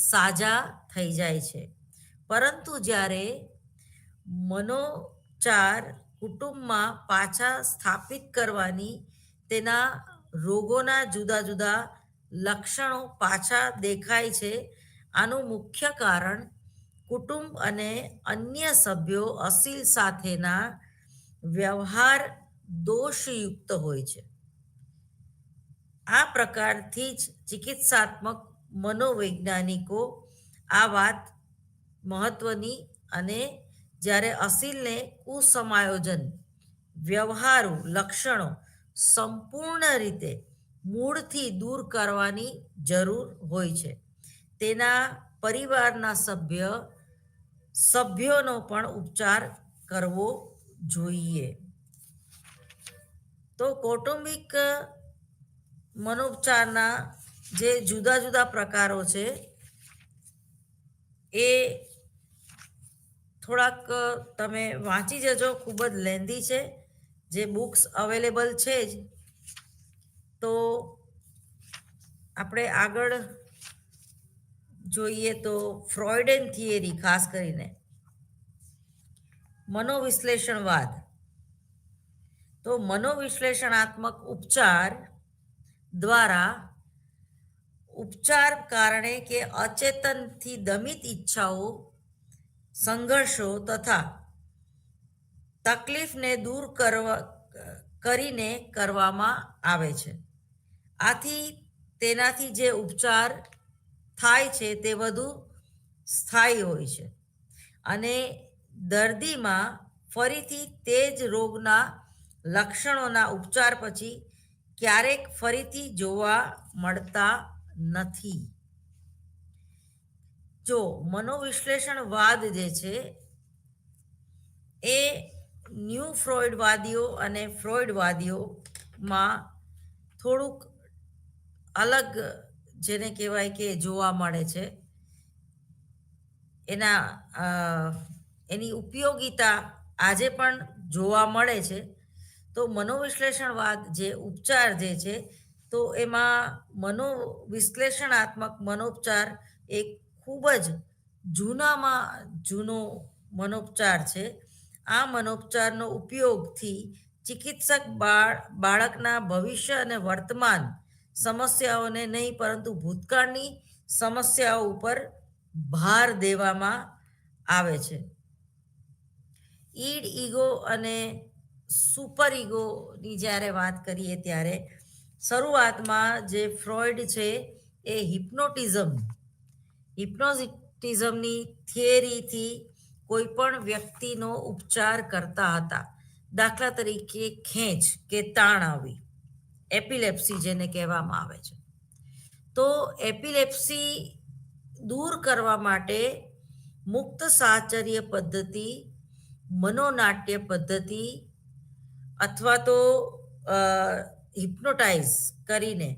સાજા થઈ જાય છે. પરંતુ જ્યારે મનોચાર કુટુંબમાં પાછા સ્થાપિત કરવાની તેના રોગોના જુદા જુદા લક્ષણો પાછા દેખાય છે. આનું મુખ્ય કારણ કુટુંબ અને અન્ય સભ્યો અસીલ સાથેના વ્યવહાર દોષયુક્ત હોય છે. આ પ્રકારથી જ ચિકિત્સાત્મક મનોવૈજ્ઞાનિકો આ વાત મહત્વની અને જ્યારે અસીલને કુસમાયોજન વ્યવહારુ લક્ષણો સંપૂર્ણ રીતે મૂળથી દૂર કરવાની જરૂર હોય છે. તેના પરિવારના સભ્યોનો પણ ઉપચાર કરવો જોઈએ. તો કૌટુંબિક મનોપચારના જે જુદા જુદા પ્રકારો છે એ થોડાક તમે વાંચી જજો, ખૂબ જ લેન્ધી છે. જે બુક્સ અવેલેબલ છે જ. તો આપણે આગળ જોઈએ તો ફ્રોઇડન થિયરી, ખાસ કરીને મનોવિશ્લેષણવાદ. તો મનોવિશ્લેષણાત્મક ઉપચાર દ્વારા ઉપચાર કારણે કે અચેતનથી દમિત ઈચ્છાઓ, સંઘર્ષો તથા તકલીફને દૂર કરીને કરવામાં આવે છે. આથી તેનાથી જે ઉપચાર થાય છે તે વધુ સ્થાયી હોય છે અને દર્દીમાં ફરીથી તે જ રોગના લક્ષણોના ઉપચાર પછી ક્યારેક ફરીથી જોવા મળતા નથી. જો મનોવિશ્લેષણવાદ જે છે એ ન્યૂ ફ્રોઇડવાદીઓ અને ફ્રોઇડવાદીઓમાં થોડુંક અલગ, જેને કહેવાય કે જોવા મળે છે. એની ઉપયોગિતા આજે પણ જોવા મળે છે. તો મનોવિશ્લેષણવાદ જે ઉપચાર જે છે, તો એમાં મનોવિશ્લેષણાત્મક મનોપચાર એક ખૂબ જ જૂનામાં જૂનો મનોપચાર છે. આ મનોપચારનો ઉપયોગથી ચિકિત્સક બાળકના ભવિષ્ય અને વર્તમાન સમસ્યાઓને નહીં, પરંતુ ભૂતકાળની સમસ્યાઓ ઉપર ભાર દેવામાં આવે છે. ઈડ, ઈગો અને સુપર ઈગોની જ્યારે વાત કરીએ ત્યારે શરૂઆતમાં જે ફ્રોઇડ છે એ હિપ્નોટિઝમની થિયરીથી કોઈ પણ વ્યક્તિનો ઉપચાર કરતા હતા. દાખલા તરીકે ખેંચ કે તાણ આવી, એપિલેપ્સી જેને કહેવામાં આવે છે. તો એપિલેપ્સી દૂર કરવા માટે મુક્ત સાહચર્ય પદ્ધતિ, મનોનાટ્ય પદ્ધતિ અથવા તો હિપ્નોટાઇઝ કરીને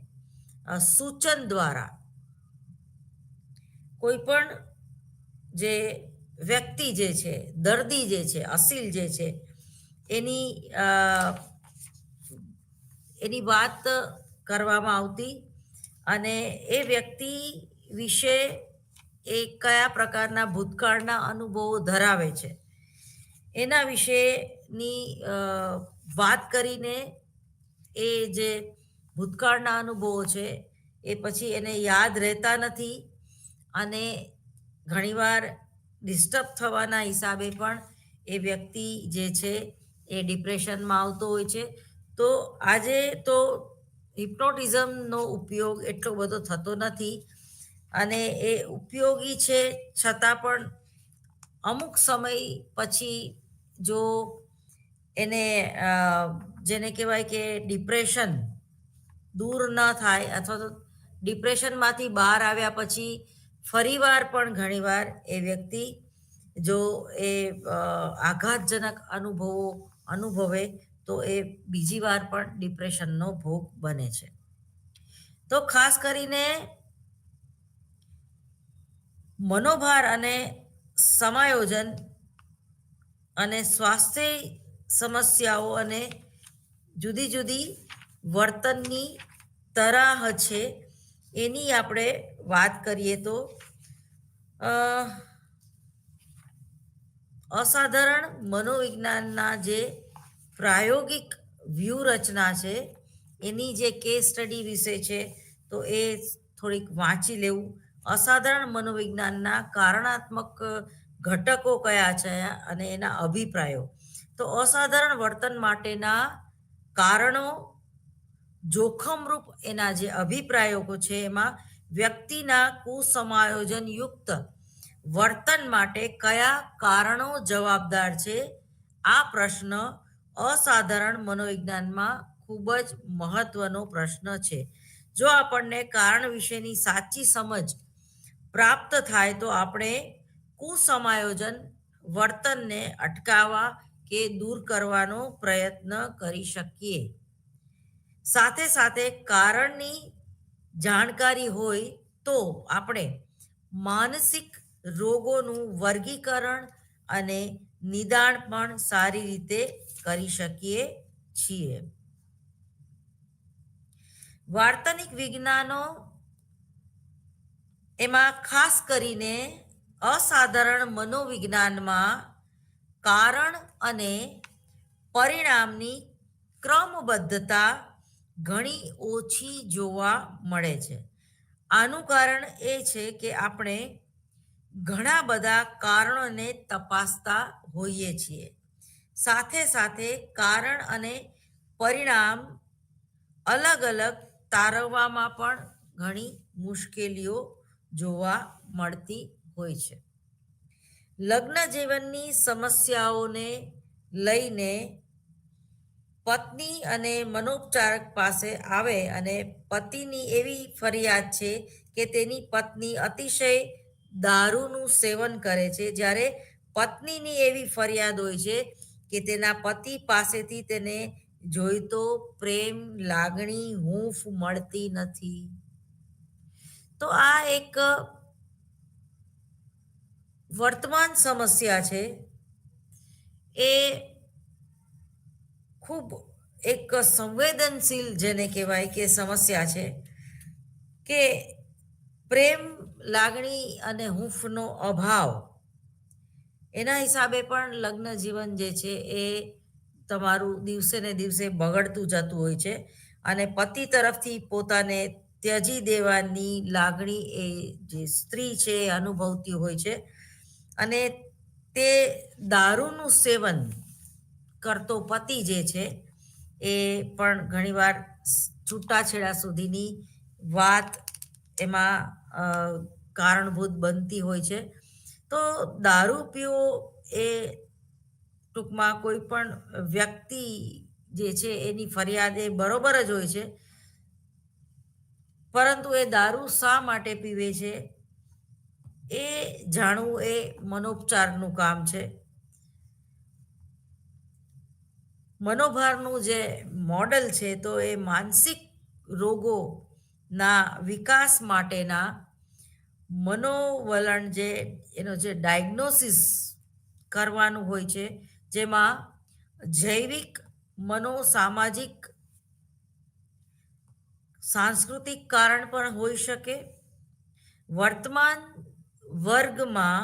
સૂચન દ્વારા કોઈ પણ જે વ્યક્તિ જે છે, દર્દી જે છે, અસીલ જે છે, એની વાત કરવામાં આવતી અને એ વ્યક્તિ વિશે એ કયા પ્રકારના ભૂતકાળના અનુભવો ધરાવે છે એના વિશેની વાત કરીને એ જે ભૂતકાળના અનુભવો છે એ પછી એને યાદ રહેતા નથી અને ઘણીવાર ડિસ્ટર્બ થવાના હિસાબે પણ એ વ્યક્તિ જે છે એ ડિપ્રેશનમાં આવતો હોય છે. તો આજે તો હિપ્નોટિઝમનો ઉપયોગ એટલો બધો થતો નથી અને એ ઉપયોગી છે, છતાં પણ અમુક સમય પછી જો એને જેને કહેવાય કે ડિપ્રેશન દૂર ન થાય અથવા તો ડિપ્રેશનમાંથી બહાર આવ્યા પછી ફરીવાર પણ ઘણીવાર એ વ્યક્તિ જો એ આઘાતજનક અનુભવે તો એ બીજી વાર પણ ડિપ્રેશનનો ભોગ બને છે. તો ખાસ કરીને મનોભાર અને સમાયોજન અને સ્વાસ્થ્ય સમસ્યાઓ અને જુદી જુદી વર્તનની તરાહ છે એની આપણે વાત કરીએ તો અસાધારણ મનોવિજ્ઞાનના જે પ્રાયોગિક વ્યૂહરચના છે એની જે કેસ સ્ટડી વિશે છે તો એ થોડીક વાંચી લેવું. અસાધારણ મનોવિજ્ઞાનના કારણાત્મક ઘટકો કયા છે અને એના અભિપ્રાયો. તો અસાધારણ વર્તન માટેના કારણો, જોખમરૂપ એના જે અભિપ્રાયો છે એમાં વ્યક્તિના કુસમાયોજન યુક્ત વર્તન માટે કયા કારણો જવાબદાર છે, આ પ્રશ્ન અસાધારણ મનોવિજ્ઞાનમાં ખૂબ જ મહત્વનો પ્રશ્ન છે. જો આપણને કારણ વિશેની સાચી સમજ પ્રાપ્ત થાય તો આપણે કુસમાયોજન વર્તનને અટકાવવા કે દૂર કરવાનો પ્રયત્ન કરી શકીએ. સાથે સાથે કારણની જાણકારી હોય તો આપણે માનસિક રોગોનું વર્ગીકરણ અને નિદાન પણ સારી રીતે કરી શકીએ છીએ. વાર્તનિક વિજ્ઞાનો એમાં ખાસ કરીને અસાધારણ મનોવિજ્ઞાનમાં કારણ અને પરિણામની ક્રમબદ્ધતા ઘણી ઓછી જોવા મળે છે. આનું કારણ એ છે કે આપણે ઘણા બધા કારણોને તપાસતા હોઈએ છીએ. સાથે સાથે કારણ અને પરિણામ અલગ અલગ તારવવામાં પણ ઘણી મુશ્કેલીઓ જોવા મળતી હોય છે. લગ્ન જીવનની સમસ્યાઓને લઈને પત્ની અને મનોપચારક પાસે આવે અને પતિની એવી ફરિયાદ છે કે તેની પત્ની અતિશય દારૂનું સેવન કરે છે, જ્યારે પત્નીની એવી ફરિયાદ હોય છે કે તેના પતિ પાસેથી તેને જોઈતો પ્રેમ, લાગણી, હૂંફ મળતી નથી. તો આ એક વર્તમાન સમસ્યા છે. એ ખૂબ એક સંવેદનશીલ જેને કહેવાય કે સમસ્યા છે કે પ્રેમ, લાગણી અને હૂંફનો અભાવ એના હિસાબે પણ લગ્ન જીવન જે છે એ તમારું દિવસે ને દિવસે બગડતું જતું હોય છે અને પતિ તરફથી પોતાને ત્યજી દેવાની લાગણી એ જે સ્ત્રી છે એ અનુભવતી હોય છે અને તે દારૂનું સેવન કરતો પતિ જે છે એ પણ ઘણીવાર છૂટાછેડા સુધીની વાત એમાં કારણભૂત બનતી હોય છે. તો દારૂ પીવો એ ટૂંકમાં કોઈ પણ વ્યક્તિ જે છે એની ફરિયાદ એ બરોબર જ હોય છે, પરંતુ એ દારૂ શા માટે પીવે છે એ જાણવું એ મનોપચારનું કામ છે. મનોભારનું જે મોડલ છે તો એ માનસિક રોગોના વિકાસ માટેના મનોવલણ જે એનો જે ડાયગ્નોસિસ કરવાનું હોય છે, જેમાં જૈવિક, મનોસામાજિક, સાંસ્કૃતિક કારણ પણ હોઈ શકે. વર્તમાન વર્ગમાં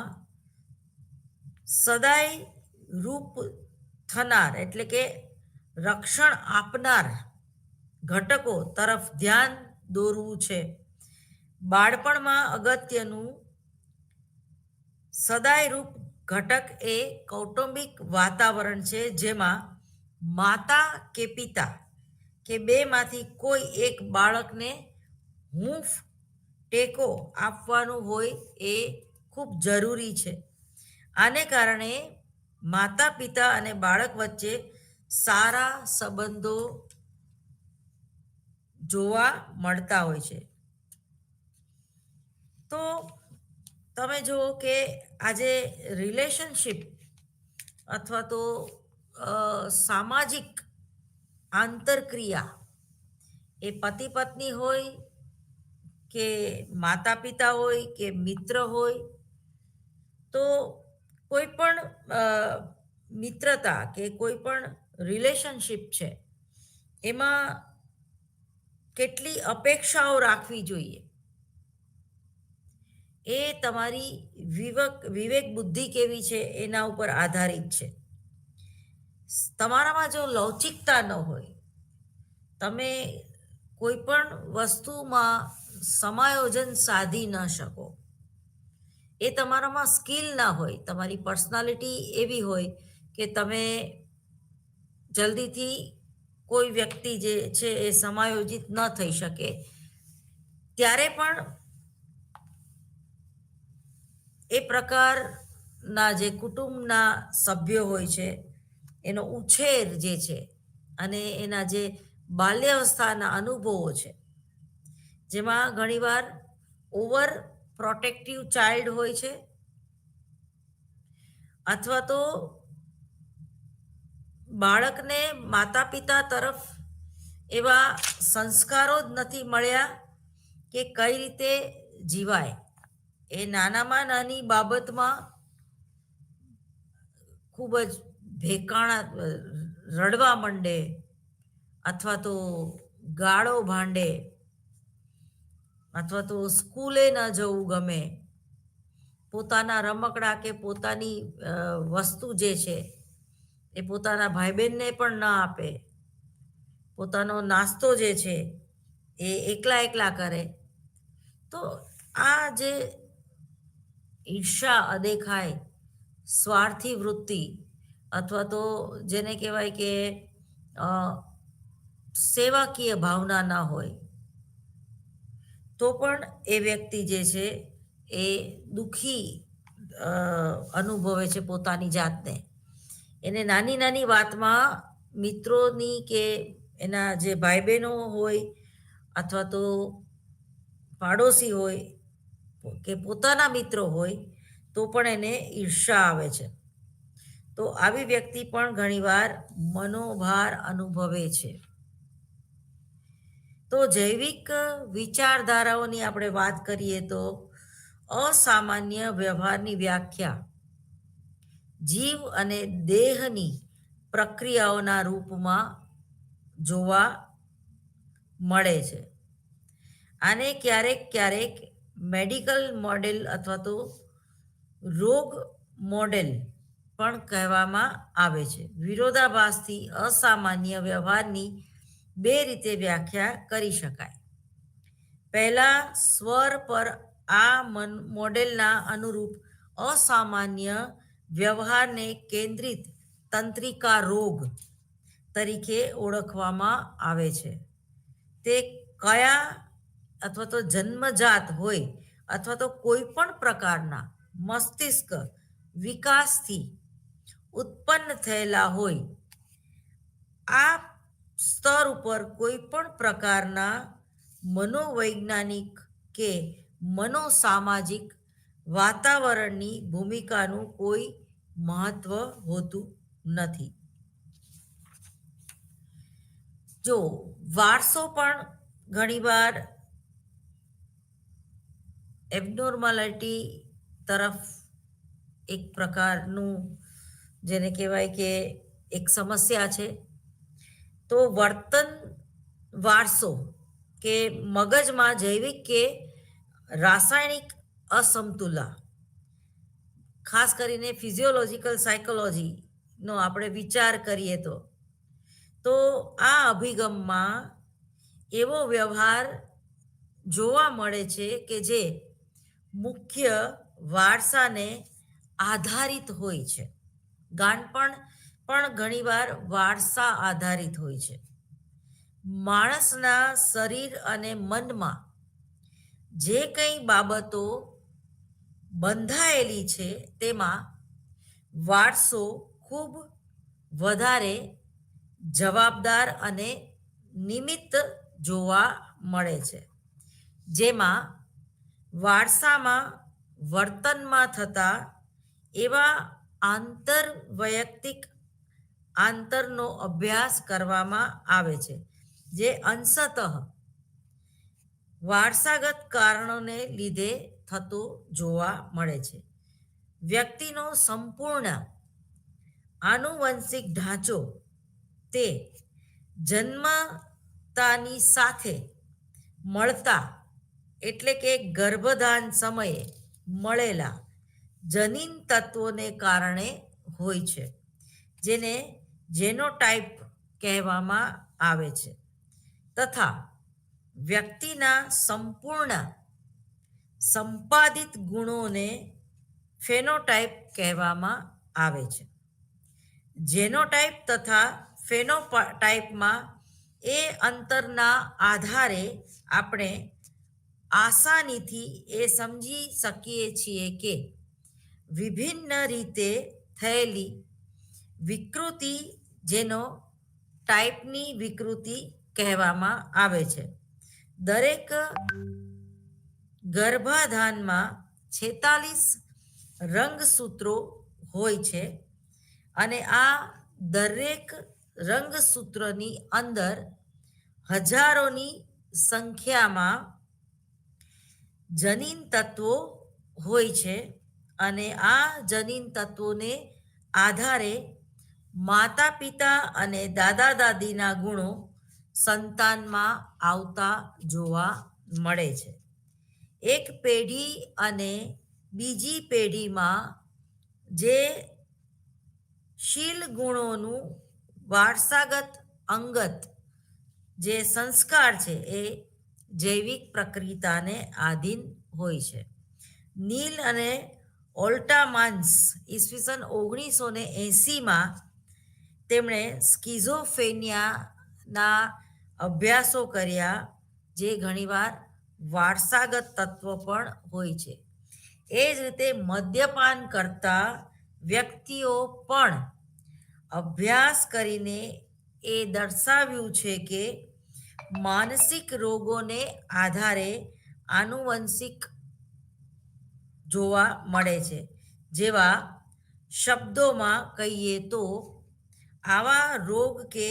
સદાય રૂપ થનાર એટલે કે રક્ષણ આપનાર ઘટકો તરફ ધ્યાન દોરવું છે. બાળપણમાં અગત્યનું સદાયરૂપ ઘટક એ કૌટુંબિક વાતાવરણ છે, જેમાં માતા કે પિતા કે બેમાંથી કોઈ એક બાળકને હૂંફ ટેકો આપવાનું હોય એ ખૂબ જરૂરી છે. આને કારણે માતા પિતા અને બાળક વચ્ચે સારા સંબંધો જોવા મળતા હોય છે. તો તમે જુઓ કે આજે રિલેશનશિપ અથવા તો સામાજિક આંતરક્રિયા એ પતિ પત્ની હોય કે માતા પિતા હોય કે મિત્ર હોય, તો કોઈ પણ મિત્રતા કે કોઈ પણ રિલેશનશિપ છે એમાં કેટલી અપેક્ષાઓ રાખવી જોઈએ એ તમારી વિવેક બુદ્ધિ કેવી છે એના ઉપર આધારિત છે. તમારામાં જો લવચિકતા ન હોય, તમે કોઈ પણ વસ્તુમાં સમાયોજન સાધી ન શકો, એ તમારામાં સ્કિલ ના હોય, તમારી પર્સનાલિટી એવી હોય કે તમે જલ્દીથી કોઈ વ્યક્તિ જે છે એ સમાયોજિત ન થઈ શકે, ત્યારે પણ એ પ્રકારના જે કુટુંબના સભ્યો હોય છે એનો ઉછેર જે છે અને એના જે બાલ્યાવસ્થાના અનુભવો છે, જેમાં ઘણીવાર ઓવર પ્રોટેક્ટિવ ચાઇલ્ડ હોય છે, અથવા તો બાળકને માતા પિતા તરફ એવા સંસ્કારો જ નથી મળ્યા કે કઈ રીતે જીવાય. એ નાનામાં નાની બાબતમાં ખૂબ જ ભેકાણા રડવા માંડે, અથવા તો ગાળો ભાંડે, અથવા તો સ્કૂલે ન જવું ગમે, પોતાના રમકડા કે પોતાની વસ્તુ જે છે એ પોતાના ભાઈ બહેનને પણ ન આપે, પોતાનો નાસ્તો જે છે એ એકલા એકલા કરે. તો આ જે ઈર્ષા, અદેખાય, સ્વાર્થી વૃત્તિ, અથવા તો જેને કહેવાય કે સેવાકીય ભાવના ના હોય, તો પણ એ વ્યક્તિ જે છે એ દુઃખી અનુભવે છે પોતાની જાતને. એને નાની નાની વાતમાં મિત્રોની કે એના જે ભાઈ બહેનો હોય, અથવા તો પાડોશી હોય કે પોતાના મિત્રો હોય, તો પણ એને ઈર્ષા આવે છે. તો આવી વ્યક્તિ પણ ઘણીવાર મનોભાર અનુભવે છે. તો જૈવિક વિચારધારાઓની આપણે વાત કરીએ તો અસામાન્ય વ્યવહારની વ્યાખ્યા જીવ અને દેહની પ્રક્રિયાઓના રૂપમાં જોવા મળે છે. આને ક્યારેક ક્યારેક મેડિકલ મોડેલ અથવા તો રોગ મોડેલ પણ કહેવામાં આવે છે. વિરોધાભાસથી અસામાન્ય વ્યવહારની બે રીતે વ્યાખ્યા કરી શકાય. પહેલા સ્વર પર આ મોડેલના અનુરૂપ અસામાન્ય વ્યવહારને કેન્દ્રિત તંત્રિકા રોગ તરીકે ઓળખવામાં આવે છે. તે કયા અથવા તો જન્મજાત હોય, અથવા તો કોઈ પણ પ્રકારના મસ્તિષ્ક વિકાસથી ઉત્પન્ન થયેલા હોય. આ સ્તર ઉપર કોઈ પણ પ્રકારના મનોવૈજ્ઞાનિક કે મનોસામાજિક વાતાવરણની ભૂમિકાનું કોઈ મહત્વ હોતું નથી. જો વારસો પણ ઘણીવાર એબનોર્માલિટી તરફ એક પ્રકારનું જેને કહેવાય કે એક સમસ્યા છે. તો વર્તન વારસો કે મગજમાં જૈવિક કે રાસાયણિક અસમતુલા, ખાસ કરીને ફિઝિયોલોજીકલ સાયકોલોજીનો આપણે વિચાર કરીએ તો આ અભિગમમાં એવો વ્યવહાર જોવા મળે છે કે જે મુખ્ય વારસાને આધારિત હોય છે. ગાનપણ પણ ઘણીવાર વારસા આધારિત હોય છે. માણસના શરીર અને મનમાં જે કંઈ બાબતો બંધાયેલી છે તેમાં વારસો ખૂબ વધારે જવાબદાર અને નિમિત્ત જોવા મળે છે. જેમાં વારસામાં વર્તનમાં થતા એવા આંતરવૈયક્તિક આંતરનો અભ્યાસ કરવામાં આવે છે, જે અંશતઃ વારસાગત કારણોને લીધે થતો જોવા મળે છે. વ્યક્તિનો સંપૂર્ણ આનુવંશિક ઢાંચો તે જન્મતાની સાથે મળતા એટલે કે ગર્ભધાન સમયે મળેલા જનીન તત્વોને કારણે હોય છે, જેને જેનોટાઈપ કહેવામાં આવે છે, તથા વ્યક્તિના સંપૂર્ણ સંપાદિત ગુણોને ફેનોટાઈપ કહેવામાં આવે છે. જેનોટાઈપ તથા ફેનોટાઈપમાં એ અંતરના આધારે આપણે આસાનીથી એ સમજી શકીએ છીએ કે વિભિન્ન રીતે થયેલી વિકૃતિ જેનો ટાઈપની વિકૃતિ કહેવામાં આવે છે. દરેક ગર્ભાધાનમાં 46 રંગસૂત્રો હોય છે અને આ દરેક રંગસૂત્રની અંદર હજારોની સંખ્યામાં જનીન તત્વો હોય છે અને આ જનીન તત્વોને આધારે માતા પિતા અને દાદા દાદીના ગુણો સંતાનમાં આવતા જોવા મળે છે. એક પેઢી અને બીજી પેઢીમાં જે શીલ ગુણોનું વારસાગત અંગત જે સંસ્કાર છે એ જૈવિક પ્રક્રિયાને આધીન હોય છે. નીલ અને ઓલ્ટામાન્સ ઈસવીસન 1980માં તેમણે સ્કિઝોફ્રેનિયાના અભ્યાસો કર્યા, જે ઘણીવાર વારસાગત તત્વ પણ હોય છે. એ જ રીતે મદ્યપાન કરતા વ્યક્તિઓ પણ અભ્યાસ કરીને એ દર્શાવ્યું છે કે માનસિક રોગોને આધારે આનુવંશિક જોવા મળે છે. જેવા શબ્દોમાં કહીએ તો આવા રોગ કે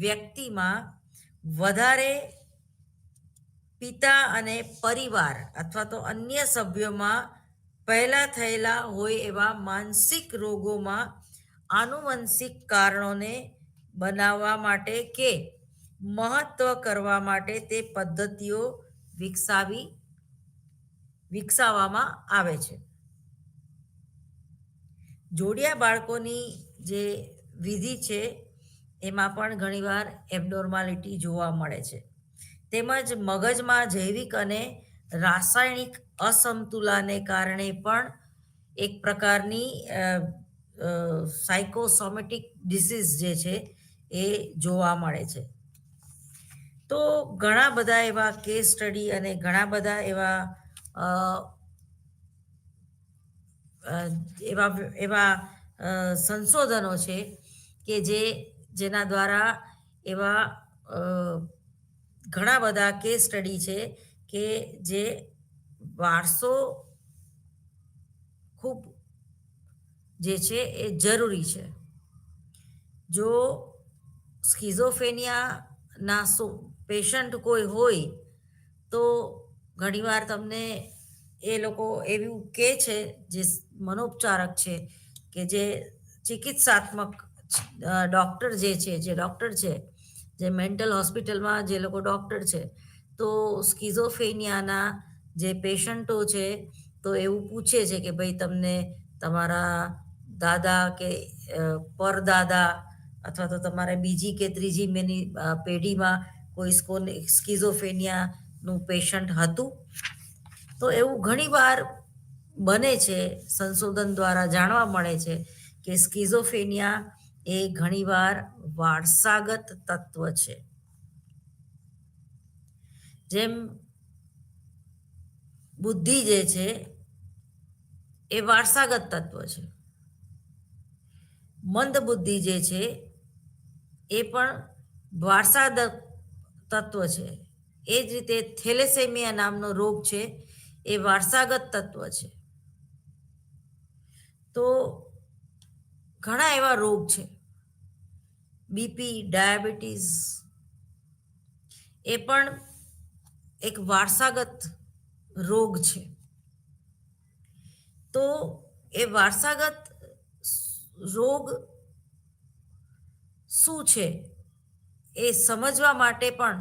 વ્યક્તિમાં વધારે પિતા અને પરિવાર અથવા તો અન્ય સભ્યોમાં પહેલા થયેલા હોય એવા માનસિક રોગોમાં આનુવંશિક કારણોને બનાવવા માટે કે મહત્વ કરવા માટે તે પદ્ધતિઓ વિકસાવવામાં આવે છે. જોડિયા બાળકોની જે વિધિ છે એમાં પણ ઘણીવાર એબનોર્માલિટી જોવા મળે છે. તેમજ મગજમાં જૈવિક અને રાસાયણિક અસમતુલાને કારણે પણ એક પ્રકારની સાયકોસોમેટિક ડિસીઝ જે છે એ જોવા મળે છે. તો ઘણા બધા એવા કેસ સ્ટડી અને ઘણા બધા એવા એવા એવા સંશોધનો છે કે જેના દ્વારા એવા ઘણા બધા કેસ સ્ટડી છે કે જે વારસો ખૂબ જે છે એ જરૂરી છે. જો સ્કિઝોફ્રેનિયાના પેશન્ટ કોઈ હોય તો ઘણીવાર તમને એ લોકો એવું કહે છે, જે મનોપચારક છે કે જે ચિકિત્સાત્મક ડૉક્ટર છે, જે મેન્ટલ હોસ્પિટલમાં જે લોકો ડૉક્ટર છે, તો સ્કિઝોફ્રેનિયાના જે પેશન્ટો છે તો એવું પૂછે છે કે ભાઈ તમને તમારા દાદા કે પરદાદા અથવા તો તમારે બીજી કે ત્રીજી પેઢીમાં કોઈ સ્કિઝોફ્રેનિયાનું પેશન્ટ હતું. તો એવું ઘણીવાર બને છે, સંશોધન દ્વારા જાણવા મળે છે કે સ્કિઝોફ્રેનિયા એ ઘણીવાર વારસાગત તત્વ છે. જેમ બુદ્ધિ જે છે એ વારસાગત તત્વ છે, મંદ બુદ્ધિ જે છે એ પણ વારસાગત તત્વ છે. એ જ રીતે થેલેસેમિયા નામનો રોગ છે એ વારસાગત તત્વ છે. તો ઘણા એવા રોગ છે, બીપી, ડાયાબિટીસ એ પણ એક વારસાગત રોગ છે. તો એ વારસાગત રોગ શું છે એ સમજવા માટે પણ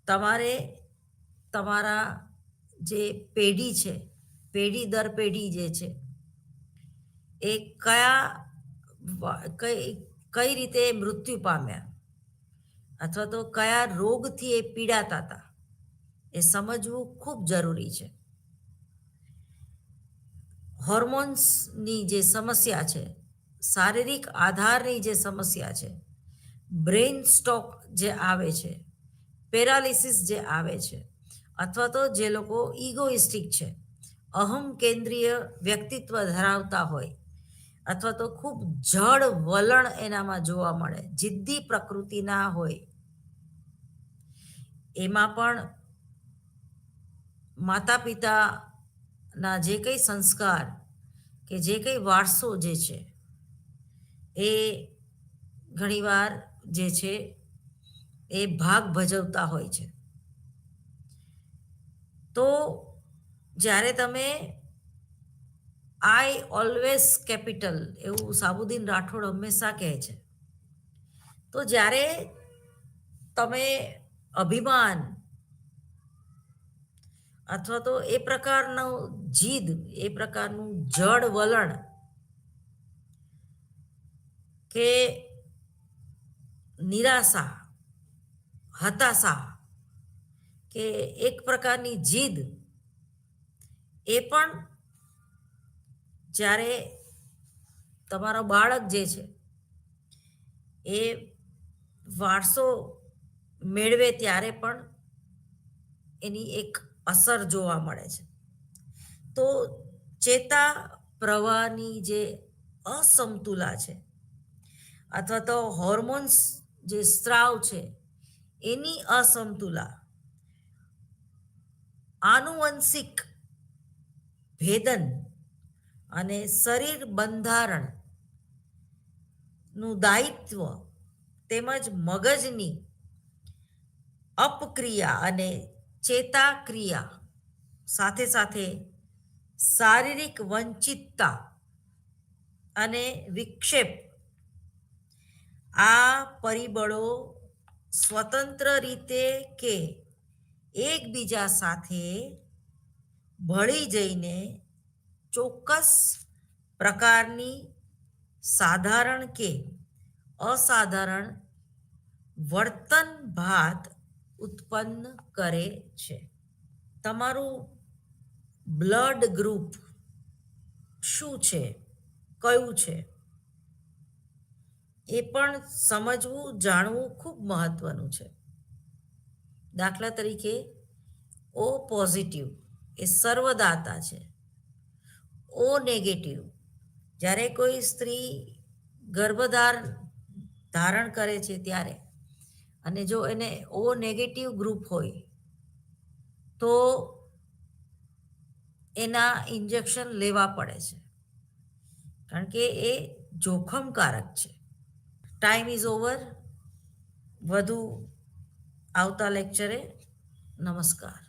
તમારે તમારા જે પેઢી છે પેઢી દર પેઢી જે છે એ કઈ કઈ રીતે મૃત્યુ પામ્યા અથવા તો કયા રોગથી એ પીડાતા હતા એ સમજવું ખૂબ જરૂરી છે. હોર્મોન્સની જે સમસ્યા છે, શારીરિક આધારની જે સમસ્યા છે, બ્રેઇન સ્ટોક જે આવે છે, પેરાલિસિસ જે આવે છે, અથવા તો જે લોકો ઇગોઇસ્ટિક છે, અહમ કેન્દ્રીય વ્યક્તિત્વ ધરાવતા હોય, અથવા તો ખૂબ જડ વલણ એનામાં જોવા મળે, જિદ્દી પ્રકૃતિના હોય, એમાં પણ માતા પિતાના જે કંઈ સંસ્કાર કે જે કંઈ વારસો જે છે એ ઘણીવાર જે છે એ ભાગ ભજવતા હોય છે. તો જ્યારે તમે આઈ ઓલવેઝ કેપિટલ એવું સાબુદ્દીન રાઠોડ હંમેશા કહે છે, તો જ્યારે તમે અભિમાન અથવા તો એ પ્રકારનો જીદ, એ પ્રકારનું જડ વલણ કે નિરાશા, હતાશા કે એક પ્રકારની જીદ, એ પણ જ્યારે તમારો બાળક જે છે એ વારસો મેળવે ત્યારે પણ એની એક અસર જોવા મળે છે. તો ચેતા પ્રવાહની જે અસમતુલા છે અથવા તો હોર્મોન્સ જે સ્ત્રાવ છે એની અસમતુલા, આનુવંશિક ભેદન અને શરીર બંધારણનું દાયિત્વ તેમજ મગજની અપક્રિયા અને ચેતાક્રિયા સાથે સાથે શારીરિક વંચિતતા અને વિક્ષેપ, આ પરિબળો સ્વતંત્ર રીતે કે એકબીજા સાથે ભળી જઈને ચોક્કસ પ્રકારની સાધારણ કે અસાધારણ વર્તન ભાત ઉત્પન્ન કરે છે. તમારું બ્લડ ગ્રુપ શું છે, કયું છે, એ પણ સમજવું, જાણવું ખૂબ મહત્વનું છે. દાખલા તરીકે ઓ પોઝિટિવ એ સર્વદાતા છે. ઓ નેગેટિવ, જ્યારે કોઈ સ્ત્રી ધારણ કરે છે ત્યારે, અને જો એને ઓ નેગેટિવ ગ્રુપ હોય તો એના ઇન્જેક્શન લેવા પડે છે, કારણ કે એ જોખમકારક છે. Time is over. વધુ આવતા લેક્ચરે. નમસ્કાર.